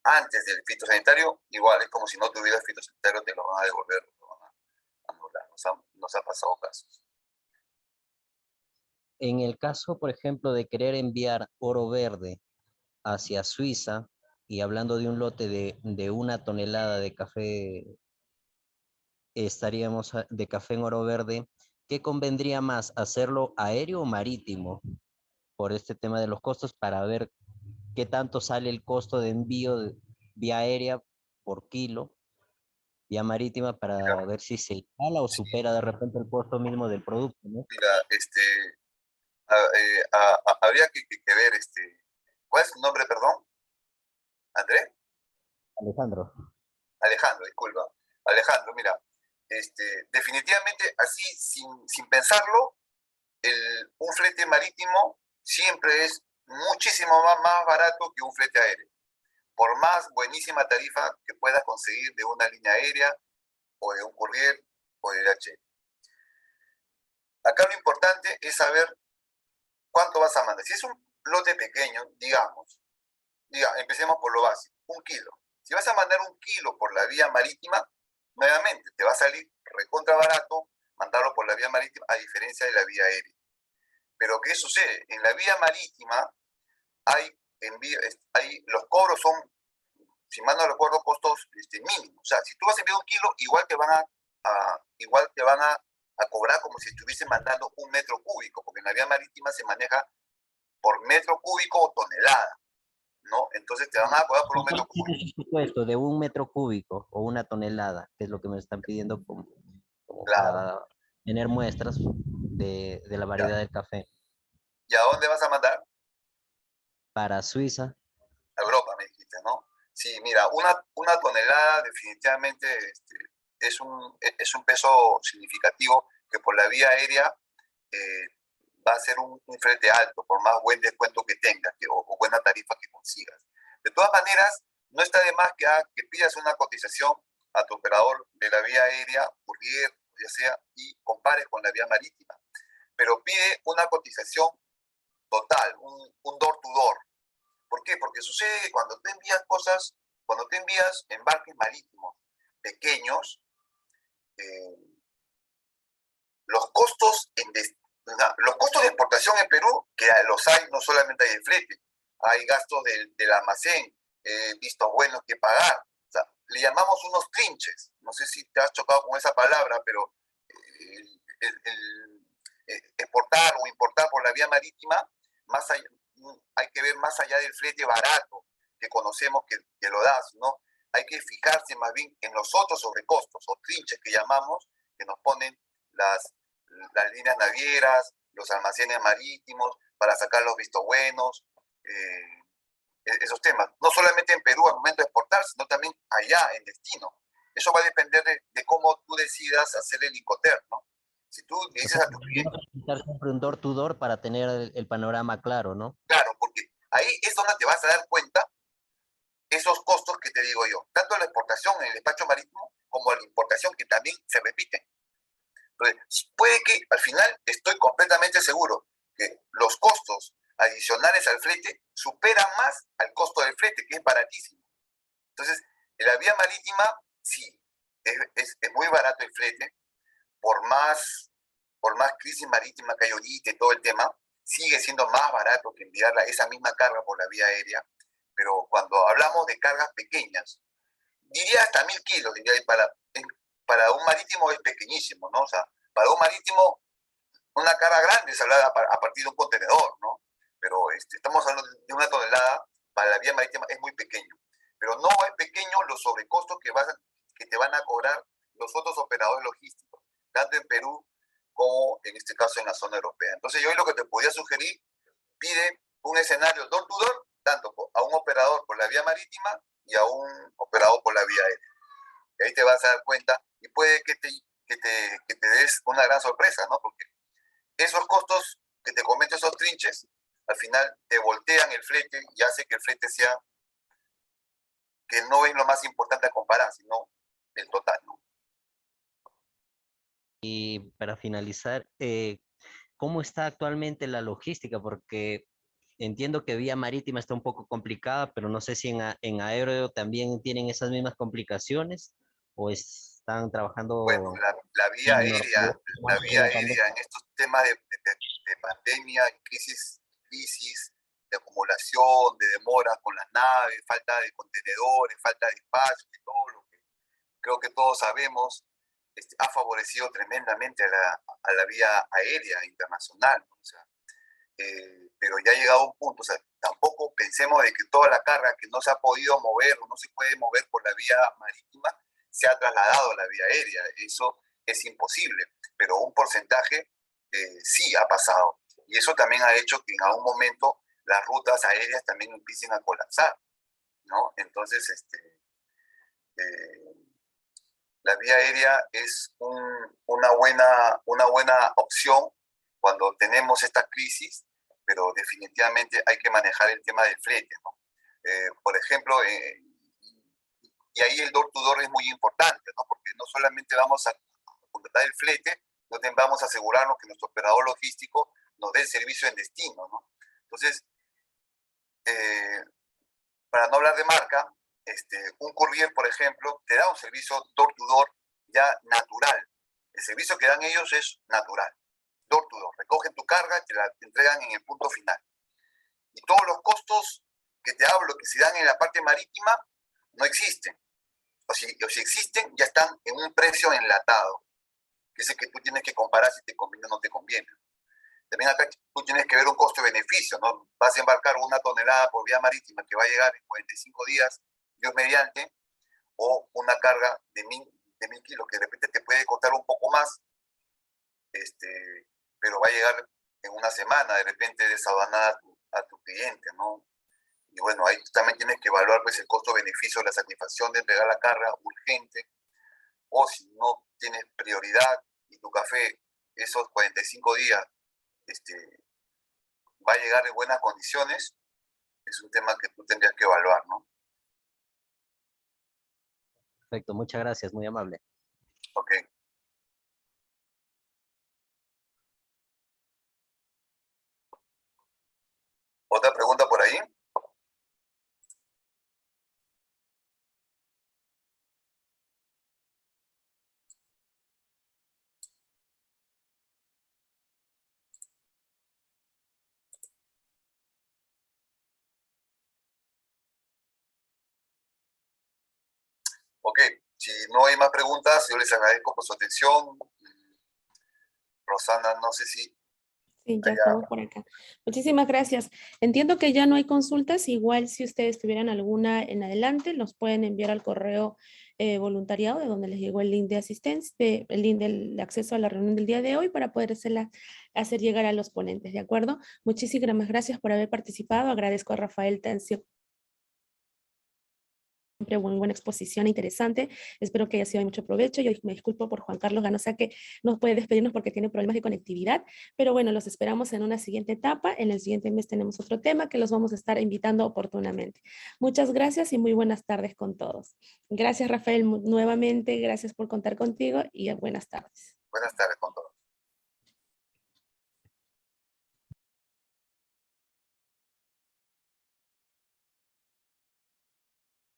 antes del fitosanitario, igual es como si no tuvieras fitosanitario, te lo van a devolver, lo van a anular. Nos ha pasado casos. En el caso, por ejemplo, de querer enviar oro verde hacia Suiza, y hablando de un lote de 1 tonelada de café, de café en oro verde, ¿qué convendría más, hacerlo aéreo o marítimo? Por este tema de los costos, para ver qué tanto sale el costo de envío vía aérea por kilo, vía marítima, para ver si se iguala o supera de repente el costo mismo del producto, ¿no? Mira, habría que ver, ¿cuál es tu nombre, perdón? ¿André? Alejandro. Alejandro, disculpa. Alejandro, mira, definitivamente así, sin pensarlo, un flete marítimo siempre es muchísimo más barato que un flete aéreo. Por más buenísima tarifa que puedas conseguir de una línea aérea o de un courier o de DHL. Acá lo importante es saber cuánto vas a mandar. Si es un lote pequeño, empecemos por lo básico, 1 kilo. Si vas a mandar 1 kilo por la vía marítima, nuevamente te va a salir recontra barato mandarlo por la vía marítima a diferencia de la vía aérea. Pero ¿qué sucede? En la vía marítima los cobros son, si mal no recuerdo, costos mínimos. O sea, si tú vas a enviar 1 kilo, igual te van a cobrar como si estuviese mandando 1 metro cúbico, porque en la vía marítima se maneja por metro cúbico o tonelada, ¿no? Entonces te van a cobrar por 1 metro cúbico. ¿Qué supuesto de 1 metro cúbico o 1 tonelada? Que es lo que me están pidiendo como Claro. para tener muestras de la variedad del café. ¿Y a dónde vas a mandar? Para Suiza. A Europa, me dijiste, ¿no? Sí, mira, una tonelada definitivamente es un peso significativo que por la vía aérea va a ser un flete alto, por más buen descuento que tengas o buena tarifa que consigas. De todas maneras, no está de más que pidas una cotización a tu operador de la vía aérea, courier, ya sea, y compares con la vía marítima. Pero pide una cotización total, un door to door. ¿Por qué? Porque sucede que cuando tú envías embarques marítimos pequeños, los costos de exportación en Perú, que los hay, no solamente hay el flete, hay gastos del almacén, vistos buenos que pagar. O sea, le llamamos unos trinches. No sé si te has chocado con esa palabra, pero exportar o importar por la vía marítima, más allá, hay que ver más allá del flete barato que conocemos que lo das, ¿no? Hay que fijarse más bien en los otros sobrecostos o trinches que llamamos, que nos ponen las líneas navieras, los almacenes marítimos, para sacar los vistos buenos, esos temas. No solamente en Perú al momento de exportar, sino también allá en destino. Eso va a depender de cómo tú decidas hacer el Incoterm, ¿no? Si tú le dices a tu cliente... Siempre un door to door para tener el panorama claro, ¿no? Claro, porque ahí es donde te vas a dar cuenta esos costos que te digo yo, tanto la exportación en el despacho marítimo como la importación, que también se repiten. Entonces, puede que al final, estoy completamente seguro que los costos adicionales al flete superan más al costo del flete, que es baratísimo. Entonces, en la vía marítima, sí, es muy barato el flete, por más crisis marítima que hay ahorita y todo el tema, sigue siendo más barato que enviar esa misma carga por la vía aérea, pero cuando hablamos de cargas pequeñas, diría hasta 1000 kilos, diría, para un marítimo es pequeñísimo, ¿no? O sea, para un marítimo, una carga grande se habla a partir de un contenedor, ¿no? Pero estamos hablando de una tonelada, para la vía marítima es muy pequeño. Pero no es pequeño los sobrecostos que te van a cobrar los otros operadores logísticos, tanto en Perú como en este caso en la zona europea. Entonces yo lo que te podría sugerir, pide un escenario door to door, tanto a un operador por la vía marítima y a un operador por la vía aérea. Y ahí te vas a dar cuenta y puede que te des una gran sorpresa, ¿no? Porque esos costos que te comento, esos trinches, al final te voltean el flete y hace que el flete sea, que no es lo más importante a comparar, sino el total, ¿no? Y para finalizar, ¿cómo está actualmente la logística? Porque entiendo que vía marítima está un poco complicada, pero no sé si en aéreo también tienen esas mismas complicaciones o están Bueno, trabajando la vía aérea, más de la pandemia. en estos temas de pandemia, crisis de acumulación, de demoras con las naves, falta de contenedores, falta de espacio y todo lo que creo que todos sabemos, ha favorecido tremendamente a la vía aérea internacional, ¿no? O sea, pero ya ha llegado un punto, o sea, tampoco pensemos de que toda la carga que no se ha podido mover o no se puede mover por la vía marítima se ha trasladado a la vía aérea. Eso es imposible, pero un porcentaje sí ha pasado. Y eso también ha hecho que en algún momento las rutas aéreas también empiecen a colapsar, ¿no? Entonces, la vía aérea es una buena opción cuando tenemos esta crisis, pero definitivamente hay que manejar el tema del flete, ¿no? Por ejemplo, y ahí el door to door es muy importante, ¿no? Porque no solamente vamos a contratar el flete, sino también vamos a asegurarnos que nuestro operador logístico nos dé el servicio en destino, ¿no? Entonces, para no hablar de marca, un courier, por ejemplo, te da un servicio door to door ya natural. El servicio que dan ellos es natural, door to door. Recogen tu carga y te la entregan en el punto final. Y todos los costos que te hablo, que se dan en la parte marítima, no existen. O si existen, ya están en un precio enlatado, que es el que tú tienes que comparar si te conviene o no te conviene. También acá tú tienes que ver un costo-beneficio, ¿no? Vas a embarcar una tonelada por vía marítima que va a llegar en 45 días, Dios mediante, o una carga de 1000 kilos que de repente te puede costar un poco más, pero va a llegar en una semana, de repente desaduanada a tu cliente, ¿no? Y bueno, ahí tú también tienes que evaluar pues, el costo-beneficio, la satisfacción de entregar la carga urgente, o si no tienes prioridad y tu café esos 45 días va a llegar en buenas condiciones, es un tema que tú tendrías que evaluar, ¿no? Perfecto, muchas gracias, muy amable. Ok. ¿Otra pregunta por ahí? Ok, si no hay más preguntas, yo les agradezco por su atención. Rosana, no sé si... Sí, ya estamos por acá. Muchísimas gracias. Entiendo que ya no hay consultas. Igual si ustedes tuvieran alguna en adelante, nos pueden enviar al correo voluntariado de donde les llegó el link de asistencia, el link del acceso a la reunión del día de hoy para poder hacer llegar a los ponentes, ¿de acuerdo? Muchísimas gracias por haber participado. Agradezco a Rafael Tancio. Siempre muy buena exposición, interesante. Espero que haya sido de mucho provecho. Yo me disculpo por Juan Carlos Ganosa, que no puede despedirnos porque tiene problemas de conectividad, pero bueno, los esperamos en una siguiente etapa. En el siguiente mes tenemos otro tema que los vamos a estar invitando oportunamente. Muchas gracias y muy buenas tardes con todos. Gracias, Rafael, nuevamente. Gracias por contar contigo y buenas tardes. Buenas tardes con todos.